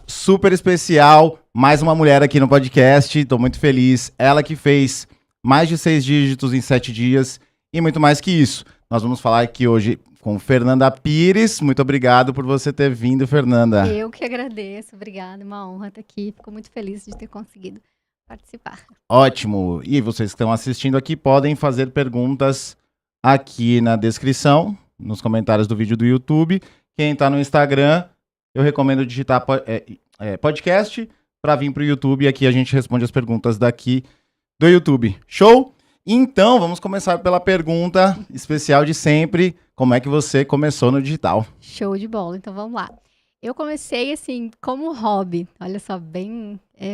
Super especial, mais uma mulher aqui no podcast, tô muito feliz. Ela que fez mais de 6 dígitos em 7 dias e muito mais que isso. Nós vamos falar aqui hoje com Fernanda Pires. Muito obrigado por você ter vindo, Fernanda. Eu que agradeço, obrigada, uma honra estar aqui. Fico muito feliz de ter conseguido participar. Ótimo. E vocês que estão assistindo aqui podem fazer perguntas aqui na descrição, nos comentários do vídeo do YouTube. Quem tá no Instagram, eu recomendo digitar podcast para vir pro YouTube e aqui a gente responde as perguntas daqui do YouTube. Show? Então, vamos começar pela pergunta especial de sempre. Como é que você começou no digital? Show de bola, então vamos lá. Eu comecei assim como hobby, olha só,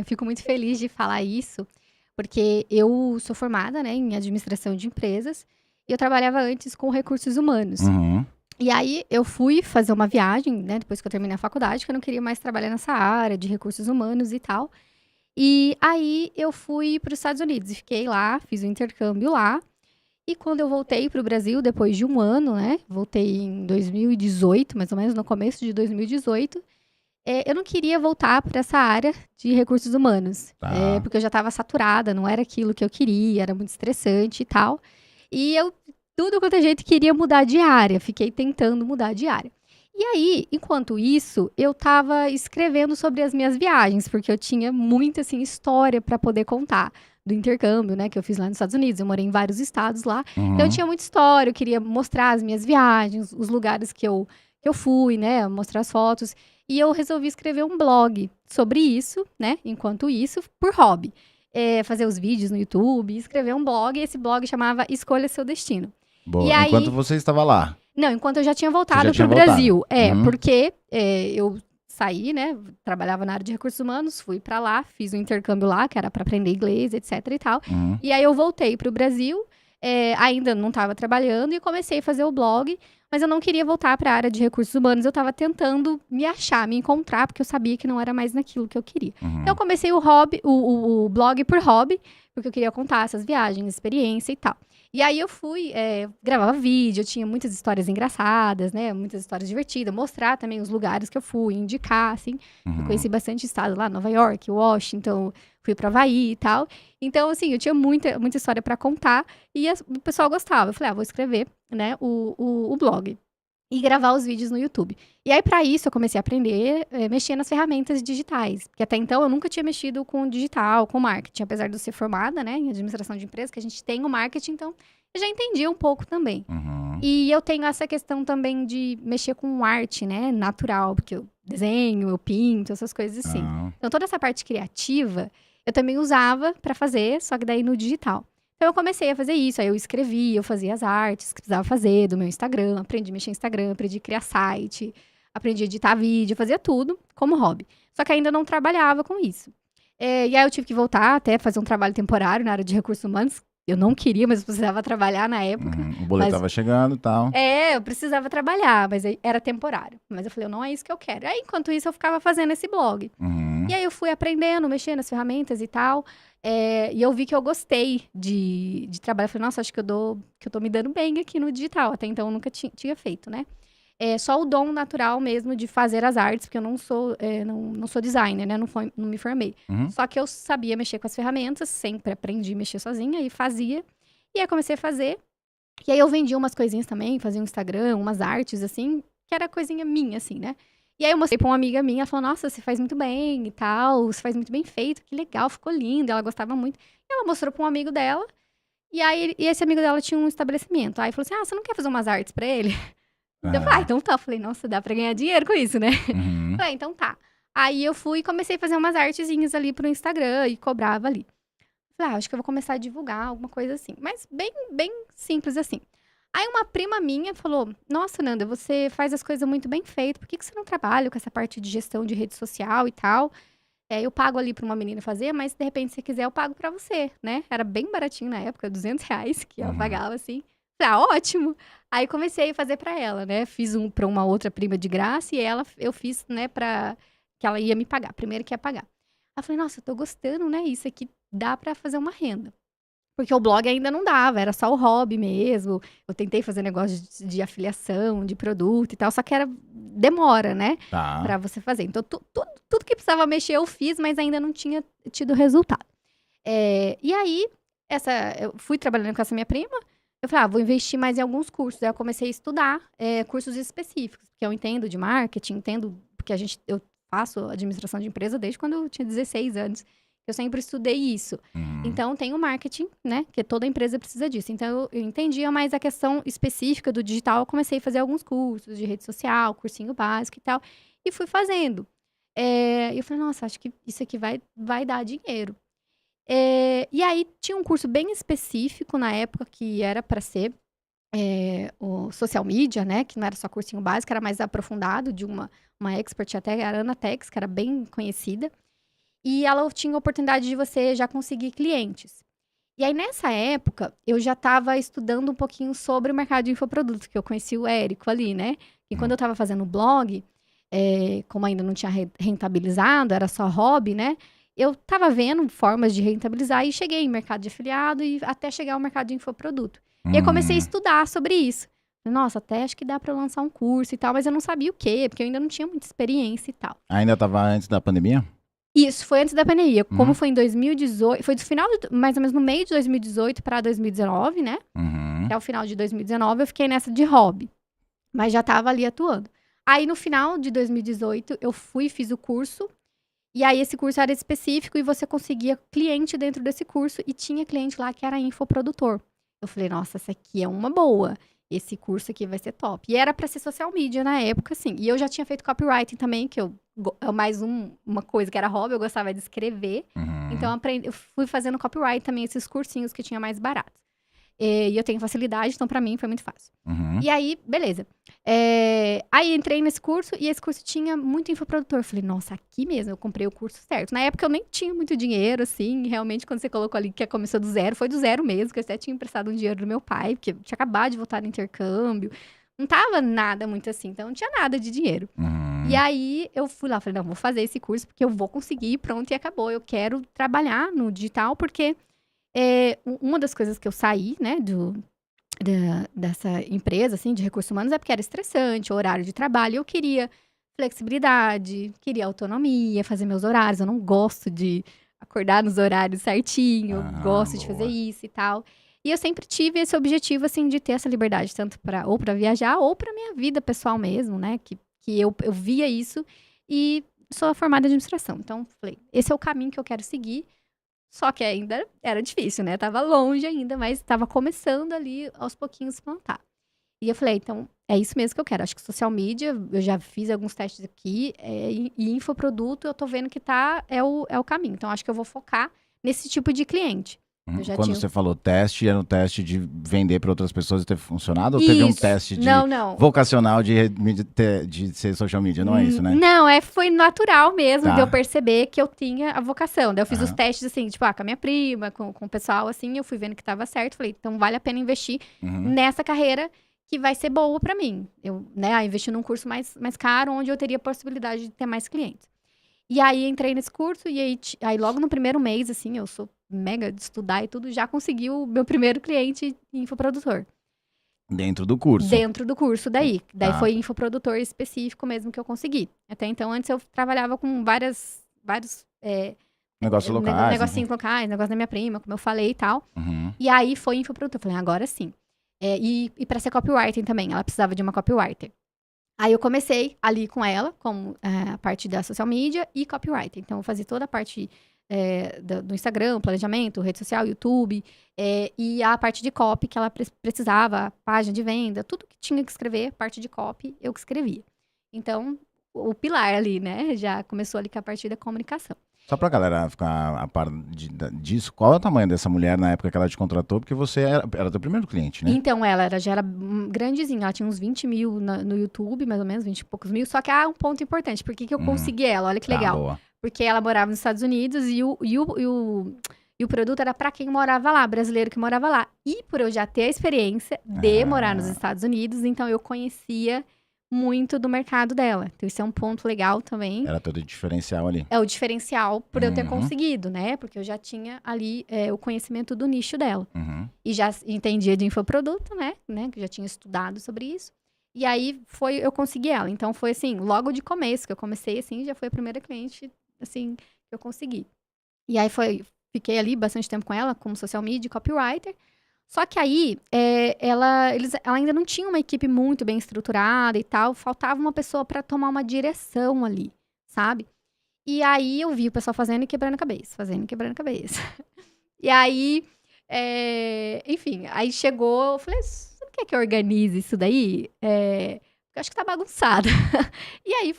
fico muito feliz de falar isso, porque eu sou formada, né, em administração de empresas e eu trabalhava antes com recursos humanos. Uhum. E aí eu fui fazer uma viagem, né, depois que eu terminei a faculdade, que eu não queria mais trabalhar nessa área de recursos humanos e tal. E aí eu fui para os Estados Unidos e fiquei lá, fiz o intercâmbio lá. E quando eu voltei para o Brasil, depois de um ano, né? Voltei em 2018, mais ou menos, no começo de 2018. Eu não queria voltar para essa área de recursos humanos. Tá. Porque eu já estava saturada, não era aquilo que eu queria, era muito estressante e tal. E eu, tudo quanto a gente queria mudar de área, fiquei tentando mudar de área. E aí, enquanto isso, eu estava escrevendo sobre as minhas viagens, porque eu tinha muita, assim, história para poder contar do intercâmbio, né, que eu fiz lá nos Estados Unidos. Eu morei em vários estados lá. Então, eu tinha muita história, eu queria mostrar as minhas viagens, os lugares que eu fui, né, mostrar as fotos. E eu resolvi escrever um blog sobre isso, né, enquanto isso, por hobby. Fazer os vídeos no YouTube, escrever um blog, e esse blog chamava Escolha Seu Destino. E Boa. Enquanto aí, você estava lá. não, enquanto eu já tinha Você já voltado tinha pro voltado. Brasil. Uhum. Porque eu saí, né? Trabalhava na área de recursos humanos, fui pra lá, fiz um intercâmbio lá, que era pra aprender inglês, etc e tal. Uhum. E aí eu voltei pro Brasil, ainda não estava trabalhando e comecei a fazer o blog, mas eu não queria voltar pra área de recursos humanos, eu estava tentando me achar, me encontrar, porque eu sabia que não era mais naquilo que eu queria. Uhum. Então eu comecei o blog por hobby, porque eu queria contar essas viagens, experiência e tal. E aí eu fui, gravava vídeo, eu tinha muitas histórias engraçadas, né? Muitas histórias divertidas, mostrar também os lugares que eu fui, indicar, assim. Eu conheci bastante estado lá, Nova York, Washington, fui pra Havaí e tal. Então, assim, eu tinha muita história pra contar e o pessoal gostava. Eu falei, vou escrever, né, o blog. E gravar os vídeos no YouTube. E aí, pra isso, eu comecei a aprender, mexer nas ferramentas digitais. Porque até então, eu nunca tinha mexido com digital, com marketing. Apesar de eu ser formada, né, em administração de empresas, que a gente tem o marketing, então, eu já entendia um pouco também. Uhum. E eu tenho essa questão também de mexer com arte, né, natural. Porque eu desenho, eu pinto, essas coisas assim. Então, toda essa parte criativa, eu também usava pra fazer, só que daí no digital. Então, eu comecei a fazer isso. Aí, eu escrevia, eu fazia as artes que precisava fazer do meu Instagram. Aprendi a mexer no Instagram, aprendi a criar site, aprendi a editar vídeo, fazia tudo como hobby. Só que ainda não trabalhava com isso. E aí, eu tive que voltar até fazer um trabalho temporário na área de recursos humanos. Eu não queria, mas precisava trabalhar na época. O boleto tava chegando e tal. Eu precisava trabalhar, mas era temporário. Mas eu falei, não é isso que eu quero. Aí, enquanto isso, eu ficava fazendo esse blog. Uhum. E aí, eu fui aprendendo, mexendo nas ferramentas e tal. E eu vi que eu gostei de trabalhar. Eu falei, nossa, acho que eu tô me dando bem aqui no digital. Até então, eu nunca tinha feito, né? Só o dom natural mesmo de fazer as artes, porque eu não sou, não sou designer, né? Não me formei. Uhum. Só que eu sabia mexer com as ferramentas, sempre aprendi a mexer sozinha e fazia. E aí, comecei a fazer. E aí, eu vendia umas coisinhas também, fazia um Instagram, umas artes, assim, que era coisinha minha, assim, né? E aí, eu mostrei pra uma amiga minha, ela falou, nossa, você faz muito bem e tal, você faz muito bem feito, que legal, ficou lindo, ela gostava muito. E ela mostrou pra um amigo dela, e aí, esse amigo dela tinha um estabelecimento. Aí, falou assim, você não quer fazer umas artes pra ele? Eu falei, então tá. Eu falei, nossa, dá pra ganhar dinheiro com isso, né? Uhum. Falei, então tá. Aí, eu fui e comecei a fazer umas artezinhas ali pro Instagram e cobrava ali. Falei, acho que eu vou começar a divulgar alguma coisa assim. Mas bem simples assim. Aí uma prima minha falou, nossa, Nanda, você faz as coisas muito bem feitas, por que você não trabalha com essa parte de gestão de rede social e tal? Eu pago ali pra uma menina fazer, mas de repente, se quiser, eu pago pra você, né? Era bem baratinho na época, R$ 200 que ela pagava, assim. Falei, ótimo! Aí comecei a fazer pra ela, né? Fiz um pra uma outra prima de graça e eu fiz, né, pra que ela ia me pagar, primeiro que ia pagar. Aí eu falei, nossa, eu tô gostando, né? Isso aqui dá pra fazer uma renda. Porque o blog ainda não dava, era só o hobby mesmo. Eu tentei fazer negócio de afiliação, de produto e tal, só que demora, né? Tá. Pra você fazer. Então, tudo que precisava mexer eu fiz, mas ainda não tinha tido resultado. E aí, eu fui trabalhando com essa minha prima, eu falei, vou investir mais em alguns cursos. Aí eu comecei a estudar cursos específicos, porque eu entendo de marketing, porque eu faço administração de empresa desde quando eu tinha 16 anos. Eu sempre estudei isso. Então, tem o marketing, né? Que toda empresa precisa disso. Então, eu entendia mais a questão específica do digital. Eu comecei a fazer alguns cursos de rede social, cursinho básico e tal. E fui fazendo. E eu falei, nossa, acho que isso aqui vai dar dinheiro. E aí, tinha um curso bem específico na época que era para ser o social media, né? Que não era só cursinho básico, era mais aprofundado, de uma expert até, a Anatex, que era bem conhecida. E ela tinha a oportunidade de você já conseguir clientes. E aí, nessa época, eu já estava estudando um pouquinho sobre o mercado de infoprodutos, que eu conheci o Érico ali, né? E quando eu estava fazendo o blog, como ainda não tinha rentabilizado, era só hobby, né? Eu estava vendo formas de rentabilizar e cheguei em mercado de afiliado e até chegar ao mercado de infoproduto. E aí, comecei a estudar sobre isso. Nossa, até acho que dá para lançar um curso e tal, mas eu não sabia o quê, porque eu ainda não tinha muita experiência e tal. Ainda estava antes da pandemia? Isso, foi antes da pandemia. Como foi em 2018, foi do final, mais ou menos no meio de 2018 para 2019, né? Até o final de 2019 eu fiquei nessa de hobby. Mas já tava ali atuando. Aí no final de 2018 eu fiz o curso. E aí esse curso era específico e você conseguia cliente dentro desse curso. E tinha cliente lá que era infoprodutor. Eu falei, nossa, essa aqui é uma boa. Esse curso aqui vai ser top. E era pra ser social media na época, assim. E eu já tinha feito copywriting também, que é mais uma coisa que era hobby, eu gostava de escrever. Então, eu fui fazendo copywriting também, esses cursinhos que tinha mais baratos. E eu tenho facilidade, então pra mim foi muito fácil. E aí, beleza. Aí entrei nesse curso e esse curso tinha muito infoprodutor. Eu falei, nossa, aqui mesmo eu comprei o curso certo. Na época eu nem tinha muito dinheiro, assim. Realmente, quando você colocou ali que começou do zero, foi do zero mesmo, que eu até tinha emprestado um dinheiro do meu pai, porque eu tinha acabado de voltar no intercâmbio. Não tava nada muito assim, então não tinha nada de dinheiro. E aí eu fui lá, falei, não, vou fazer esse curso porque eu vou conseguir, pronto, e acabou. Eu quero trabalhar no digital, porque uma das coisas que eu saí, né, dessa empresa, assim, de recursos humanos, é porque era estressante, o horário de trabalho. Eu queria flexibilidade, queria autonomia, fazer meus horários. Eu não gosto de acordar nos horários certinho, eu gosto de fazer isso e tal. E eu sempre tive esse objetivo, assim, de ter essa liberdade, tanto ou pra viajar, ou pra minha vida pessoal mesmo, né, que eu via isso e sou formada em administração. Então, falei, esse é o caminho que eu quero seguir. Só que ainda era difícil, né? Tava longe ainda, mas tava começando ali aos pouquinhos plantar. E eu falei, então, é isso mesmo que eu quero. Acho que social media, eu já fiz alguns testes aqui, e infoproduto, eu tô vendo que é o caminho. Então, acho que eu vou focar nesse tipo de cliente. Quando você falou teste, era um teste de vender para outras pessoas e ter funcionado? Ou teve um teste de vocacional de ser social media? Não é isso, né? Não, foi natural mesmo de eu perceber que eu tinha a vocação. Daí eu fiz os testes assim, tipo, com a minha prima, com o pessoal, assim, eu fui vendo que tava certo. Falei, então vale a pena investir nessa carreira que vai ser boa para mim. Eu, né, investi num curso mais caro, onde eu teria a possibilidade de ter mais clientes. E aí, entrei nesse curso, e aí logo no primeiro mês, assim, eu sou mega de estudar e tudo, já consegui o meu primeiro cliente infoprodutor. Dentro do curso? Dentro do curso daí. Daí foi infoprodutor específico mesmo que eu consegui. Até então, antes eu trabalhava com vários negócios locais. Negocinhos locais, negócio da minha prima, como eu falei e tal. E aí foi infoprodutor. Eu falei, agora sim. E pra ser copywriting também, ela precisava de uma copywriter. Aí eu comecei ali com ela, como a parte da social media e copywriting. Então, eu fazia toda a parte do Instagram, planejamento, rede social, YouTube, e a parte de copy que ela precisava, página de venda, tudo que tinha que escrever, parte de copy, eu que escrevia. Então, o pilar ali, né, já começou ali com a parte da comunicação. Só pra galera ficar a par disso, qual é o tamanho dessa mulher na época que ela te contratou? Porque você era teu primeiro cliente, né? Então, ela já era grandezinha, ela tinha uns 20 mil no YouTube, mais ou menos, 20 e poucos mil. Só que há um ponto importante, por que eu consegui ela? Olha que legal. Boa. Porque ela morava nos Estados Unidos e o produto era pra quem morava lá, brasileiro que morava lá. E por eu já ter a experiência de morar nos Estados Unidos, então eu conhecia muito do mercado dela. Então, isso é um ponto legal também. Era todo diferencial ali. É o diferencial por eu ter Uhum. conseguido, né? Porque eu já tinha ali o conhecimento do nicho dela. Uhum. E já entendia de infoproduto, né? Que já tinha estudado sobre isso. E aí, eu consegui ela. Então, foi assim, logo de começo, que eu comecei assim, já foi a primeira cliente, assim, que eu consegui. E aí, fiquei ali bastante tempo com ela, como social media e copywriter. Só que aí, ela ainda não tinha uma equipe muito bem estruturada e tal. Faltava uma pessoa para tomar uma direção ali, sabe? E aí, eu vi o pessoal fazendo e quebrando a cabeça. Fazendo e quebrando a cabeça. E aí, enfim, aí chegou, eu falei, você não quer que eu organize isso daí? Eu acho que tá bagunçado. E aí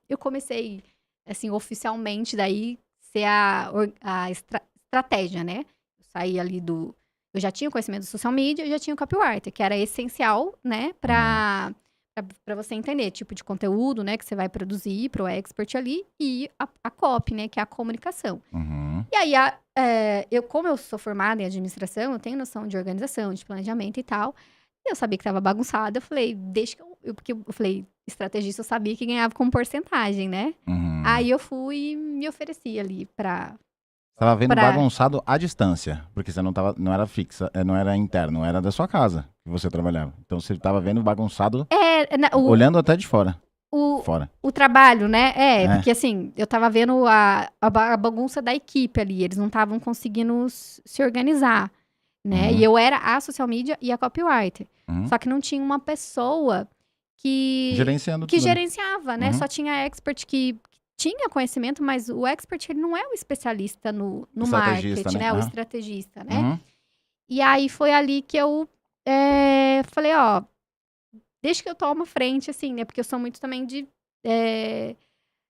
eu comecei, assim, oficialmente daí, ser a estratégia, né? Eu saí ali eu já tinha conhecimento do social media, eu já tinha o copywriter, que era essencial, né, pra você entender tipo de conteúdo, né, que você vai produzir pro expert ali, e a copy, né, que é a comunicação. Uhum. E aí, como eu sou formada em administração, eu tenho noção de organização, de planejamento e tal. E eu sabia que tava bagunçado, eu falei, deixa que porque eu falei, estrategista, eu sabia que ganhava com porcentagem, né? Uhum. Aí eu fui e me ofereci ali Você tava vendo pra... bagunçado à distância, porque você não era fixa, não era interno, era da sua casa que você trabalhava. Então você tava vendo bagunçado, olhando até de fora. Fora. O trabalho, né? É. Porque assim, eu tava vendo a bagunça da equipe ali, eles não estavam conseguindo se organizar, né? Uhum. E eu era a social media e a copywriter. Uhum. Só que não tinha uma pessoa que Gerenciando tudo, né? gerenciava, né? Uhum. Só tinha expert que tinha conhecimento, mas o expert ele não é o especialista no Estrategista, marketing, né? né? O Aham. estrategista, né? Uhum. E aí foi ali que eu falei, ó, deixa que eu tomo frente, assim, né? Porque eu sou muito também de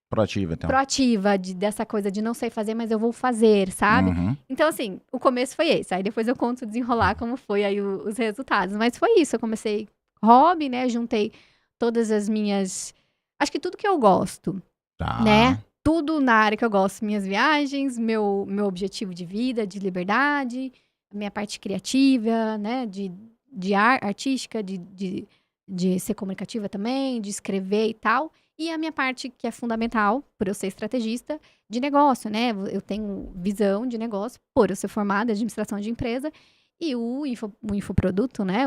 Proativa, então. proativa, dessa coisa de não sei fazer, mas eu vou fazer, sabe? Uhum. Então, assim, o começo foi esse. Aí depois eu conto desenrolar como foi aí os resultados. Mas foi isso, eu comecei hobby, né? Juntei todas as minhas... Acho que tudo que eu gosto, Tá. né? Tudo na área que eu gosto. Minhas viagens, meu objetivo de vida, de liberdade, minha parte criativa, né? De artística, de ser comunicativa também, de escrever e tal. E a minha parte, que é fundamental, por eu ser estrategista, de negócio, né? Eu tenho visão de negócio, por eu ser formada em administração de empresa. E o infoproduto, né?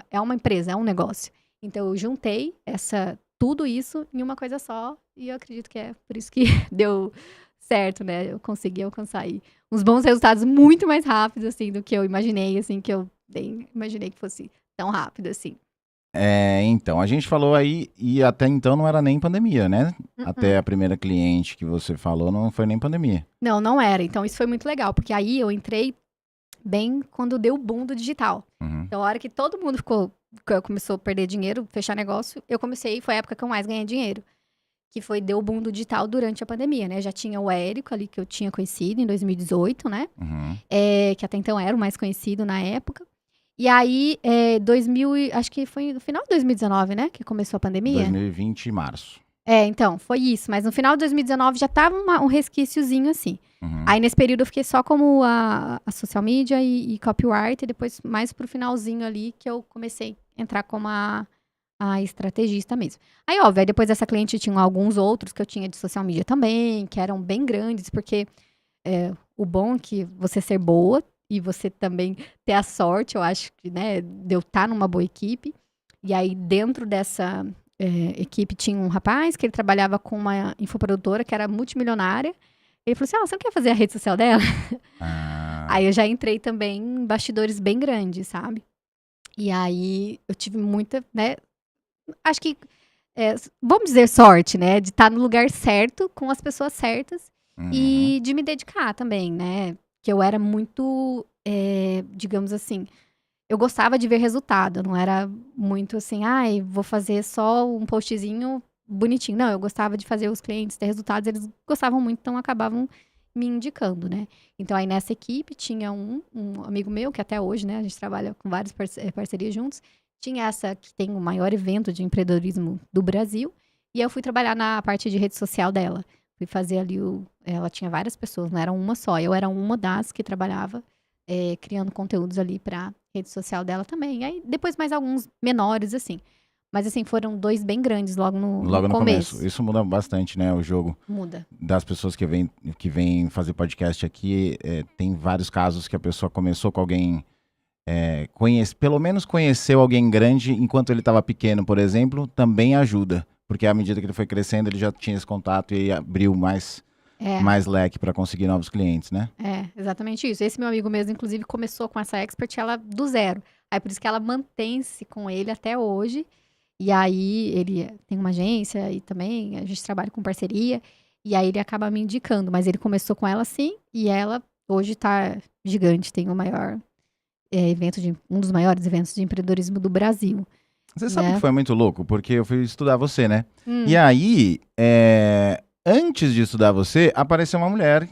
É uma empresa, é um negócio. Então, eu juntei tudo isso em uma coisa só. E eu acredito que é por isso que deu certo, né? Eu consegui alcançar aí uns bons resultados muito mais rápidos, assim, do que eu imaginei, assim, que eu nem imaginei que fosse tão rápido, assim. Então, a gente falou aí, e até então não era nem pandemia, né? Uh-uh. Até a primeira cliente que você falou não foi nem pandemia. Não era. Então, isso foi muito legal, porque aí eu entrei bem quando deu o boom do digital. Uhum. Então, a hora que todo mundo começou a perder dinheiro, fechar negócio, eu comecei, foi a época que eu mais ganhei dinheiro. Que deu o boom do digital durante a pandemia, né? Já tinha o Érico ali, que eu tinha conhecido em 2018, né? Uhum. Que até então era o mais conhecido na época. E aí, acho que foi no final de 2019, né? Que começou a pandemia. 2020, março. Então, foi isso. Mas no final de 2019 já tava um resquíciozinho assim. Uhum. Aí, nesse período, eu fiquei só como a social media e copyright. E depois, mais pro finalzinho ali, que eu comecei a entrar como a estrategista mesmo. Aí, óbvio, aí depois dessa cliente tinham alguns outros que eu tinha de social media também, que eram bem grandes, porque o bom é que você ser boa e você também ter a sorte, eu acho que, né, de eu estar numa boa equipe. E aí, dentro dessa equipe, tinha um rapaz que ele trabalhava com uma infoprodutora que era multimilionária. Ele falou assim, você não quer fazer a rede social dela? Aí eu já entrei também em bastidores bem grandes, sabe? E aí, eu tive muita, né, acho que, vamos dizer sorte, né? De estar no lugar certo, com as pessoas certas. Uhum. E de me dedicar também, né? Que eu era muito, digamos assim, eu gostava de ver resultado. Não era muito assim, vou fazer só um postzinho bonitinho. Não, eu gostava de fazer os clientes ter resultados. Eles gostavam muito, então acabavam me indicando, né? Então aí nessa equipe tinha um amigo meu, que até hoje, né? A gente trabalha com várias parcerias juntos. Tinha essa que tem o maior evento de empreendedorismo do Brasil. E eu fui trabalhar na parte de rede social dela. Fui fazer ali ela tinha várias pessoas, não era uma só. Eu era uma das que trabalhava criando conteúdos ali pra rede social dela também. E aí depois mais alguns menores, assim. Mas assim, foram 2 bem grandes logo no Logo no começo. começo. Isso muda bastante, né? O jogo Muda. das pessoas que vêm fazer podcast aqui. Tem vários casos que a pessoa começou com alguém... pelo menos conheceu alguém grande enquanto ele estava pequeno, por exemplo, também ajuda. Porque à medida que ele foi crescendo, ele já tinha esse contato e abriu mais leque para conseguir novos clientes, né? Exatamente isso. Esse meu amigo mesmo, inclusive, começou com essa expert, ela do zero. Aí por isso que ela mantém-se com ele até hoje. E aí ele tem uma agência e também a gente trabalha com parceria. E aí ele acaba me indicando. Mas ele começou com ela sim, e ela hoje tá gigante, tem o maior um dos maiores eventos de empreendedorismo do Brasil. Você sabe que foi muito louco, porque eu fui estudar você, né? Hum. E aí, antes de estudar você, apareceu uma mulher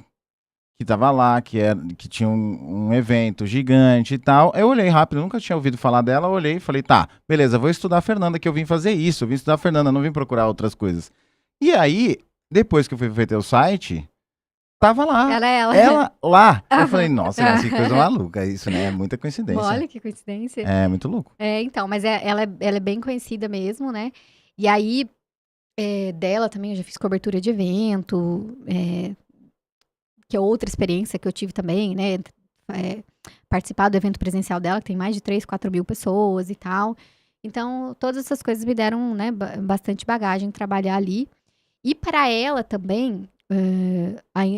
que tava lá, que tinha um evento gigante e tal. Eu olhei rápido, nunca tinha ouvido falar dela, olhei e falei, tá, beleza, vou estudar a Fernanda, que eu vim fazer isso, eu vim estudar a Fernanda, não vim procurar outras coisas. E aí, depois que eu fui feito o site, tava lá. Era ela. Ela lá. Eu falei, nossa, mas que coisa maluca isso, né? É muita coincidência. Olha que coincidência. É muito louco. Então, mas ela é bem conhecida mesmo, né? E aí, dela também, eu já fiz cobertura de evento, que é outra experiência que eu tive também, né? Participar do evento presencial dela, que tem mais de 3, 4 mil pessoas e tal. Então, todas essas coisas me deram, né, bastante bagagem trabalhar ali. E para ela também,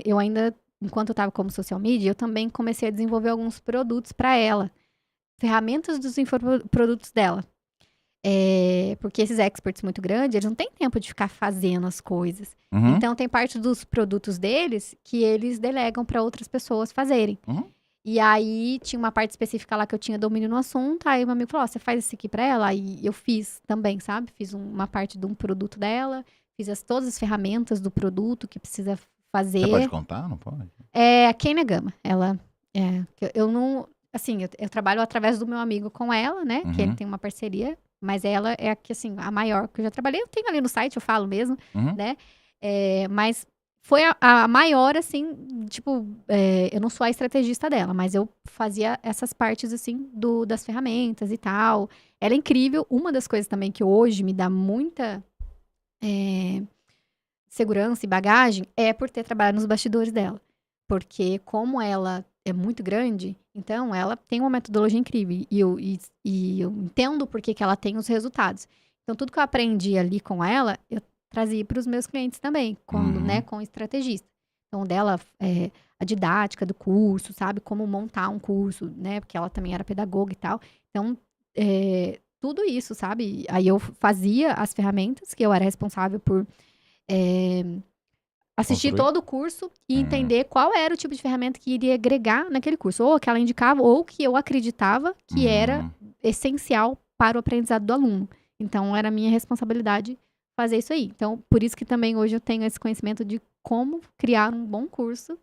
eu ainda, enquanto eu estava como social media, eu também comecei a desenvolver alguns produtos para ela. Ferramentas dos infoprodutos dela. Porque esses experts muito grandes, eles não têm tempo de ficar fazendo as coisas. Uhum. Então, tem parte dos produtos deles que eles delegam para outras pessoas fazerem. Uhum. E aí, tinha uma parte específica lá que eu tinha domínio no assunto. Aí, meu amigo falou, você faz isso aqui para ela? Aí, eu fiz também, sabe? Fiz uma parte de um produto dela. Fiz todas as ferramentas do produto que precisa fazer. Você pode contar? Não pode? A Kenia Gama. Ela, eu não... Assim, eu trabalho através do meu amigo com ela, né? Uhum. Que ele tem uma parceria. Mas ela é a que, assim, a maior que eu já trabalhei. Eu tenho ali no site, eu falo mesmo, né? Mas foi a maior, assim, tipo... eu não sou a estrategista dela, mas eu fazia essas partes, assim, das ferramentas e tal. Ela é incrível. Uma das coisas também que hoje me dá muita segurança e bagagem é por ter trabalhado nos bastidores dela. Porque como ela é muito grande, então ela tem uma metodologia incrível. E eu entendo por que ela tem os resultados. Então, tudo que eu aprendi ali com ela, eu trazia para os meus clientes também, né, com estrategista. Então, dela, a didática do curso, sabe? Como montar um curso, né? Porque ela também era pedagoga e tal. Então, tudo isso, sabe? Aí eu fazia as ferramentas, que eu era responsável por... assistir todo o curso e entender qual era o tipo de ferramenta que iria agregar naquele curso. Ou que ela indicava, ou que eu acreditava que era essencial para o aprendizado do aluno. Então, era minha responsabilidade fazer isso aí. Então, por isso que também hoje eu tenho esse conhecimento de como criar um bom curso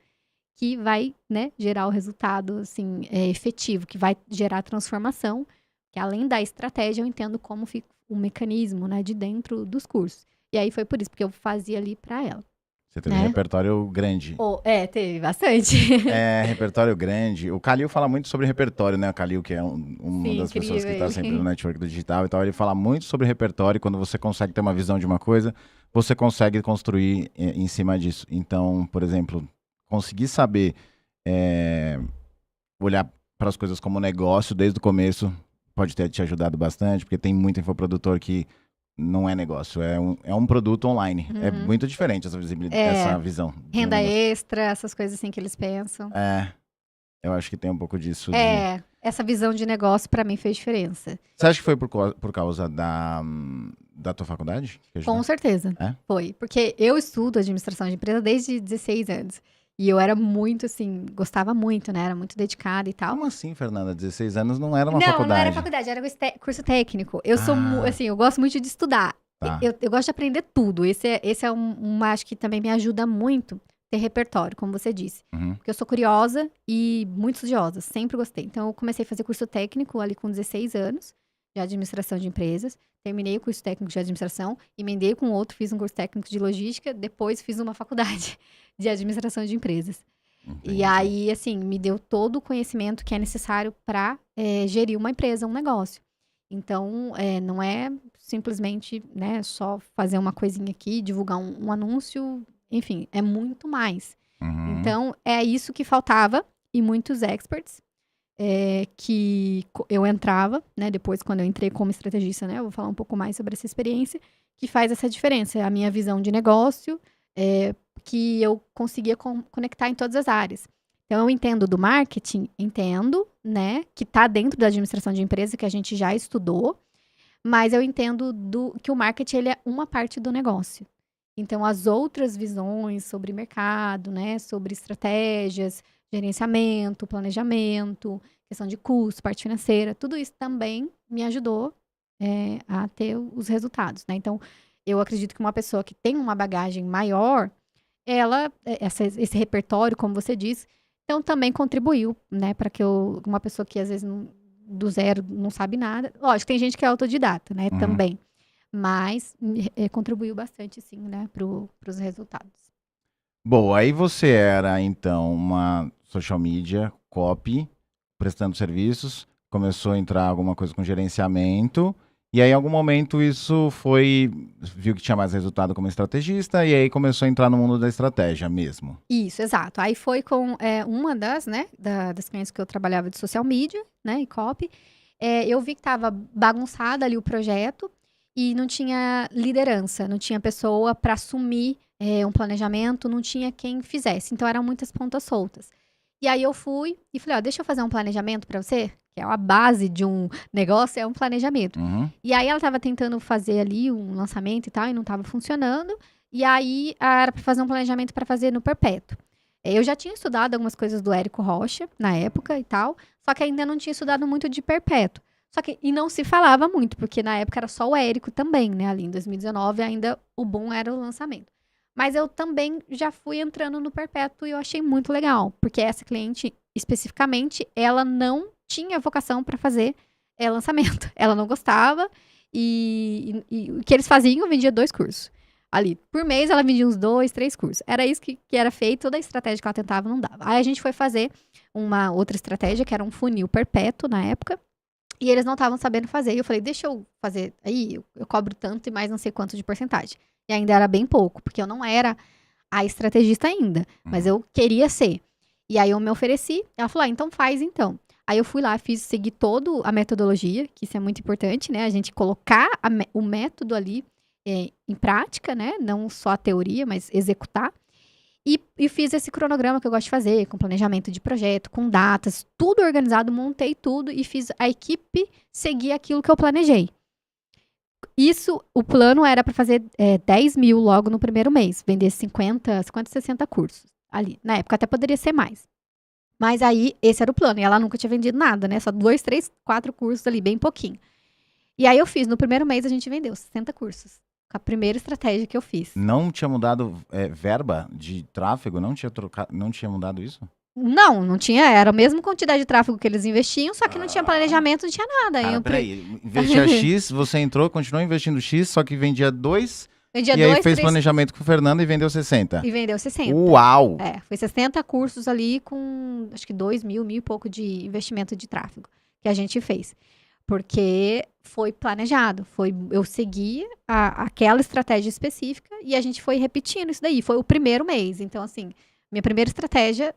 que vai, né, gerar o resultado, assim, efetivo, que vai gerar transformação, que além da estratégia, eu entendo como fica o mecanismo, né, de dentro dos cursos. E aí foi por isso, porque eu fazia ali para ela. Você teve um repertório grande. Teve bastante. Repertório grande. O Calil fala muito sobre repertório, né? O Calil, que é uma das pessoas que está sempre no network do digital e tal, ele fala muito sobre repertório. Quando você consegue ter uma visão de uma coisa, você consegue construir em cima disso. Então, por exemplo, conseguir saber olhar para as coisas como negócio desde o começo pode ter te ajudado bastante, porque tem muito infoprodutor que não é negócio, é um produto online. É muito diferente essa visibilidade, essa visão. Renda extra, essas coisas assim que eles pensam. Eu acho que tem um pouco disso. Essa visão de negócio pra mim fez diferença. Você acha que foi por causa da tua faculdade? Com certeza, foi. Porque eu estudo administração de empresa desde 16 anos. E eu era muito, assim, gostava muito, né? Era muito dedicada e tal. Como assim, Fernanda? 16 anos não era uma faculdade? Não era faculdade, era curso técnico. Eu sou, assim, eu gosto muito de estudar. Tá. Eu gosto de aprender tudo. Esse é acho que também me ajuda muito ter repertório, como você disse. Porque eu sou curiosa e muito estudiosa, sempre gostei. Então, eu comecei a fazer curso técnico ali com 16 anos, de administração de empresas. Terminei o curso técnico de administração, emendei com outro, fiz um curso técnico de logística, depois fiz uma faculdade de administração de empresas. Entendi. E aí, assim, me deu todo o conhecimento que é necessário para gerir uma empresa, um negócio. Então, não é simplesmente, né, só fazer uma coisinha aqui, divulgar um anúncio, enfim, é muito mais. Uhum. Então, é isso que faltava e muitos experts eu entrava, né, depois quando eu entrei como estrategista, né, eu vou falar um pouco mais sobre essa experiência, que faz essa diferença, a minha visão de negócio, que eu conseguia conectar em todas as áreas. Então, eu entendo do marketing, entendo, né, que está dentro da administração de empresa, que a gente já estudou, mas eu entendo que o marketing ele é uma parte do negócio. Então, as outras visões sobre mercado, né, sobre estratégias, gerenciamento, planejamento, questão de custo, parte financeira, tudo isso também me ajudou a ter os resultados, né? Então, eu acredito que uma pessoa que tem uma bagagem maior, esse repertório, como você disse, então também contribuiu, né, para que uma pessoa que às vezes do zero não sabe nada, lógico, tem gente que é autodidata, né, também, mas contribuiu bastante, sim, né, para os resultados. Bom, aí você era, então, uma social media copy, prestando serviços, começou a entrar alguma coisa com gerenciamento, e aí em algum momento viu que tinha mais resultado como estrategista, e aí começou a entrar no mundo da estratégia mesmo. Isso, exato. Aí foi com uma das, né, das clientes que eu trabalhava de social media, né, e copy, eu vi que estava bagunçado ali o projeto, e não tinha liderança, não tinha pessoa para assumir um planejamento, não tinha quem fizesse. Então, eram muitas pontas soltas. E aí, eu fui e falei, ó, deixa eu fazer um planejamento para você, que é a base de um negócio, é um planejamento. Uhum. E aí, ela estava tentando fazer ali um lançamento e tal, e não estava funcionando. E aí, era para fazer um planejamento para fazer no Perpétuo. Eu já tinha estudado algumas coisas do Érico Rocha, na época e tal, só que ainda não tinha estudado muito de Perpétuo. E não se falava muito, porque na época era só o Érico também, né? Ali em 2019 ainda o boom era o lançamento. Mas eu também já fui entrando no Perpétuo e eu achei muito legal, porque essa cliente, especificamente, ela não tinha vocação para fazer lançamento. Ela não gostava e o que eles faziam, vendia 2 cursos. Ali, por mês, ela vendia uns 2, 3 cursos. Era isso que era feito, toda a estratégia que ela tentava não dava. Aí a gente foi fazer uma outra estratégia, que era um funil perpétuo na época, e eles não estavam sabendo fazer. E eu falei, deixa eu fazer aí, eu cobro tanto e mais não sei quanto de porcentagem. E ainda era bem pouco, porque eu não era a estrategista ainda, mas eu queria ser. E aí eu me ofereci, ela falou, então faz então. Aí eu fui lá, segui toda a metodologia, que isso é muito importante, né? A gente colocar o método ali em prática, né? Não só a teoria, mas executar. E fiz esse cronograma que eu gosto de fazer, com planejamento de projeto, com datas, tudo organizado, montei tudo e fiz a equipe seguir aquilo que eu planejei. O plano era para fazer 10 mil logo no primeiro mês, vender 50, 60 cursos ali. Na época até poderia ser mais. Mas aí, esse era o plano. E ela nunca tinha vendido nada, né? Só 2, 3, 4 cursos ali, bem pouquinho. E aí eu fiz, no primeiro mês a gente vendeu 60 cursos. Com a primeira estratégia que eu fiz. Não tinha mudado verba de tráfego? Não tinha mudado isso? Não tinha, era a mesma quantidade de tráfego que eles investiam, só que não tinha planejamento, não tinha nada. Cara, peraí, investia X, você entrou, continuou investindo X, só que vendia 2, vendia e aí fez planejamento com o Fernando e vendeu 60. E vendeu 60. Uau! Foi 60 cursos ali com, acho que 2 mil e pouco de investimento de tráfego que a gente fez. Porque foi planejado, eu segui aquela estratégia específica e a gente foi repetindo isso daí. Foi o primeiro mês, então assim, minha primeira estratégia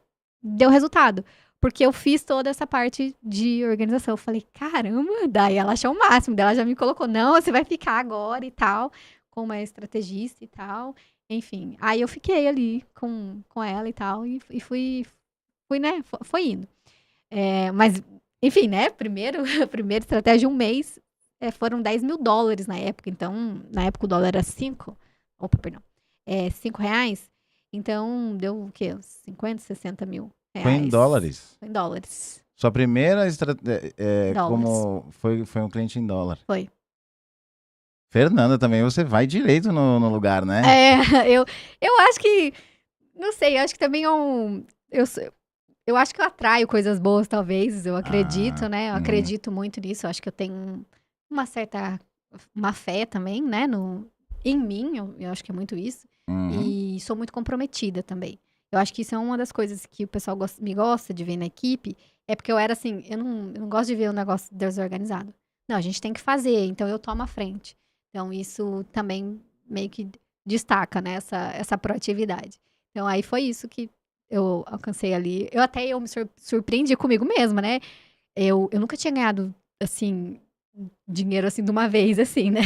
deu resultado. Porque eu fiz toda essa parte de organização. Eu falei, caramba, daí ela achou o máximo. Daí ela já me colocou, não, você vai ficar agora e tal, como uma estrategista e tal. Enfim, aí eu fiquei ali com ela e tal, e fui né, foi indo. Mas, enfim, né, a primeira estratégia, um mês, foram 10 mil dólares na época. Então, na época o dólar era 5 reais. Então, deu o quê? 50, 60 mil reais. Foi em dólares? Foi em dólares. Sua primeira estratégia, como foi um cliente em dólar? Foi. Fernanda, também você vai direito no lugar, né? Eu acho que, não sei, eu acho que também eu acho que eu atraio coisas boas, talvez, eu acredito, né? Eu acredito muito nisso, eu acho que eu tenho uma fé também, né? Em mim, eu acho que é muito isso. E sou muito comprometida também. Eu acho que isso é uma das coisas que o pessoal me gosta de ver na equipe, é porque eu era assim, eu não gosto de ver um negócio desorganizado. Não, a gente tem que fazer, então eu tomo a frente. Então, isso também meio que destaca, né, essa proatividade. Então, aí foi isso que eu alcancei ali. Eu me surpreendi comigo mesma, né? Eu nunca tinha ganhado, assim, dinheiro, assim, de uma vez, assim, né?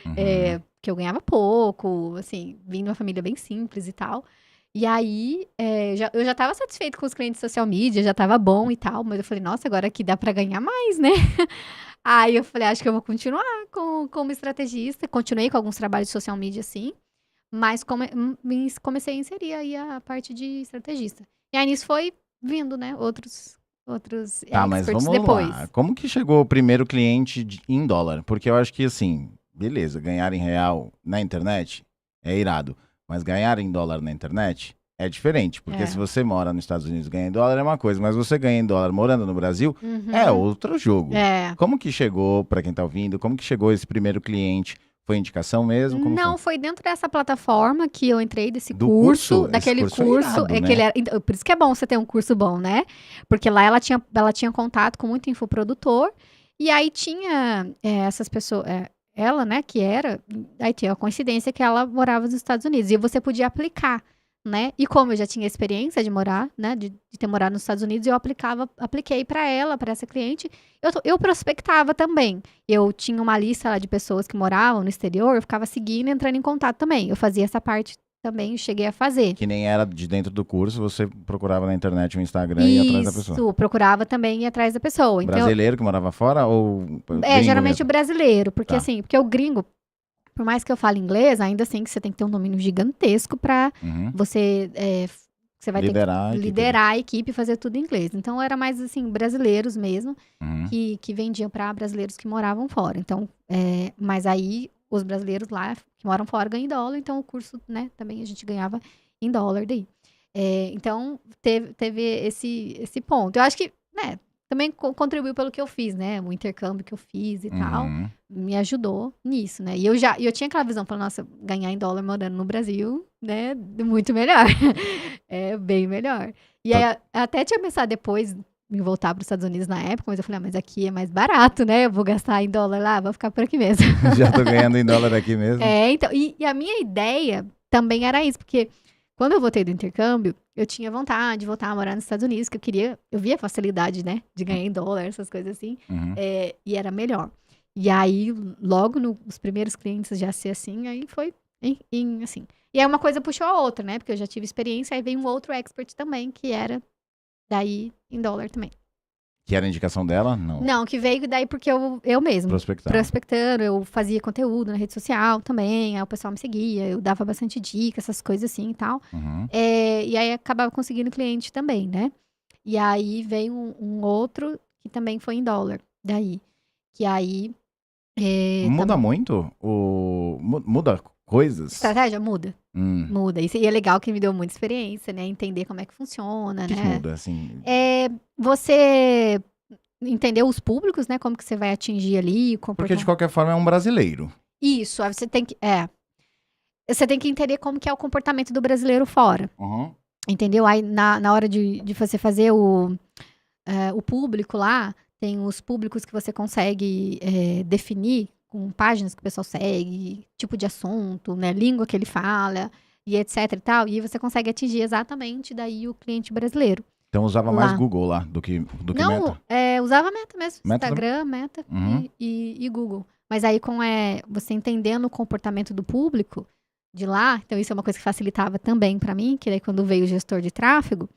Uhum. Que eu ganhava pouco, assim, vim de uma família bem simples e tal. E aí, eu já tava satisfeito com os clientes de social media, já tava bom e tal, mas eu falei, nossa, agora aqui dá pra ganhar mais, né? Aí eu falei, acho que eu vou continuar como estrategista. Continuei com alguns trabalhos de social media, sim, mas comecei a inserir aí a parte de estrategista. E aí nisso foi vindo, né, outros Tá, mas experts vamos lá. depois. Como que chegou o primeiro cliente em dólar? Porque eu acho que, assim, beleza, ganhar em real na internet é irado. Mas ganhar em dólar na internet é diferente. Porque se É. você mora nos Estados Unidos e ganha em dólar é uma coisa. Mas você ganha em dólar morando no Brasil é Uhum. outro jogo. É. Como que chegou, pra quem tá ouvindo, como que chegou esse primeiro cliente? Foi indicação mesmo? Como foi? Não, foi dentro dessa plataforma que eu entrei, desse Do curso? curso, Esse daquele curso é curso, irado, que ele né? era, então, por isso que é bom você ter um curso bom, né? Porque lá ela tinha contato com muito infoprodutor, e aí tinha essas pessoas, ela, né, que era, aí tinha a coincidência que ela morava nos Estados Unidos, e você podia aplicar, né? E como eu já tinha experiência de morar, né, de ter morado nos Estados Unidos, eu apliquei para ela, para essa cliente, eu prospectava também. Eu tinha uma lista lá de pessoas que moravam no exterior, eu ficava seguindo e entrando em contato também. Eu fazia essa parte também, cheguei a fazer. Que nem era de dentro do curso, você procurava na internet um Instagram e ia atrás da pessoa. Isso, procurava também ir atrás da pessoa. Então, Brasileiro que morava fora ou gringo geralmente o mesmo? brasileiro, porque Tá. assim, porque o gringo, por mais que eu fale inglês, ainda assim que você tem que ter um domínio gigantesco para Uhum. você vai ter que Liderar a equipe ali. liderar a equipe e fazer tudo em inglês. Então era mais assim, brasileiros mesmo, Uhum. que vendiam para brasileiros que moravam fora. Então, mas aí os brasileiros lá que moram fora ganham em dólar, então o curso, né, também a gente ganhava em dólar daí. Então, teve esse ponto. Eu acho que, né, também contribuiu pelo que eu fiz, né? O intercâmbio que eu fiz e tal, Uhum. me ajudou nisso, né? E eu tinha aquela visão, falando, nossa, ganhar em dólar morando no Brasil, né? Muito melhor. É bem melhor. E aí, Tá- eu até tinha pensado depois em voltar para os Estados Unidos na época, mas eu falei, mas aqui é mais barato, né? Eu vou gastar em dólar lá, vou ficar por aqui mesmo. Já tô ganhando em dólar aqui mesmo. Então, e a minha ideia também era isso, porque quando eu voltei do intercâmbio, eu tinha vontade de voltar a morar nos Estados Unidos, que eu via a facilidade, né, de ganhar em dólar, essas coisas assim, Uhum. e era melhor. E aí, logo nos primeiros clientes já ser assim, aí foi assim. E aí uma coisa puxou a outra, né, porque eu já tive experiência, aí veio um outro expert também, que era daí em dólar também. Que era a indicação dela? Não. Não, que veio daí porque eu mesmo, Prospectar. prospectando, eu fazia conteúdo na rede social também, aí o pessoal me seguia, eu dava bastante dica, essas coisas assim e tal. Uhum. E aí acabava conseguindo cliente também, né? E aí veio um outro que também foi em dólar, daí. Que aí. Muda muito? Muda coisas? Estratégia muda. O Muda. Isso aí é legal que me deu muita experiência, né? Entender como é que funciona, que né? muda, assim? Você entender os públicos, né? Como que você vai atingir ali, o Porque de comportamento. qualquer forma é um brasileiro. Isso, aí você tem que. Você tem que entender como que é o comportamento do brasileiro fora. Uhum. Entendeu? Aí na hora de você fazer o público lá, tem os públicos que você consegue definir com páginas que o pessoal segue, tipo de assunto, né? Língua que ele fala, e etc e tal. E você consegue atingir exatamente daí o cliente brasileiro. Então usava mais Lá. Google lá do que Não, Meta. usava Meta mesmo. Meta também? Instagram, Meta Uhum. e Google. Mas aí com você entendendo o comportamento do público de lá, então isso é uma coisa que facilitava também pra mim, que daí quando veio o gestor de tráfego,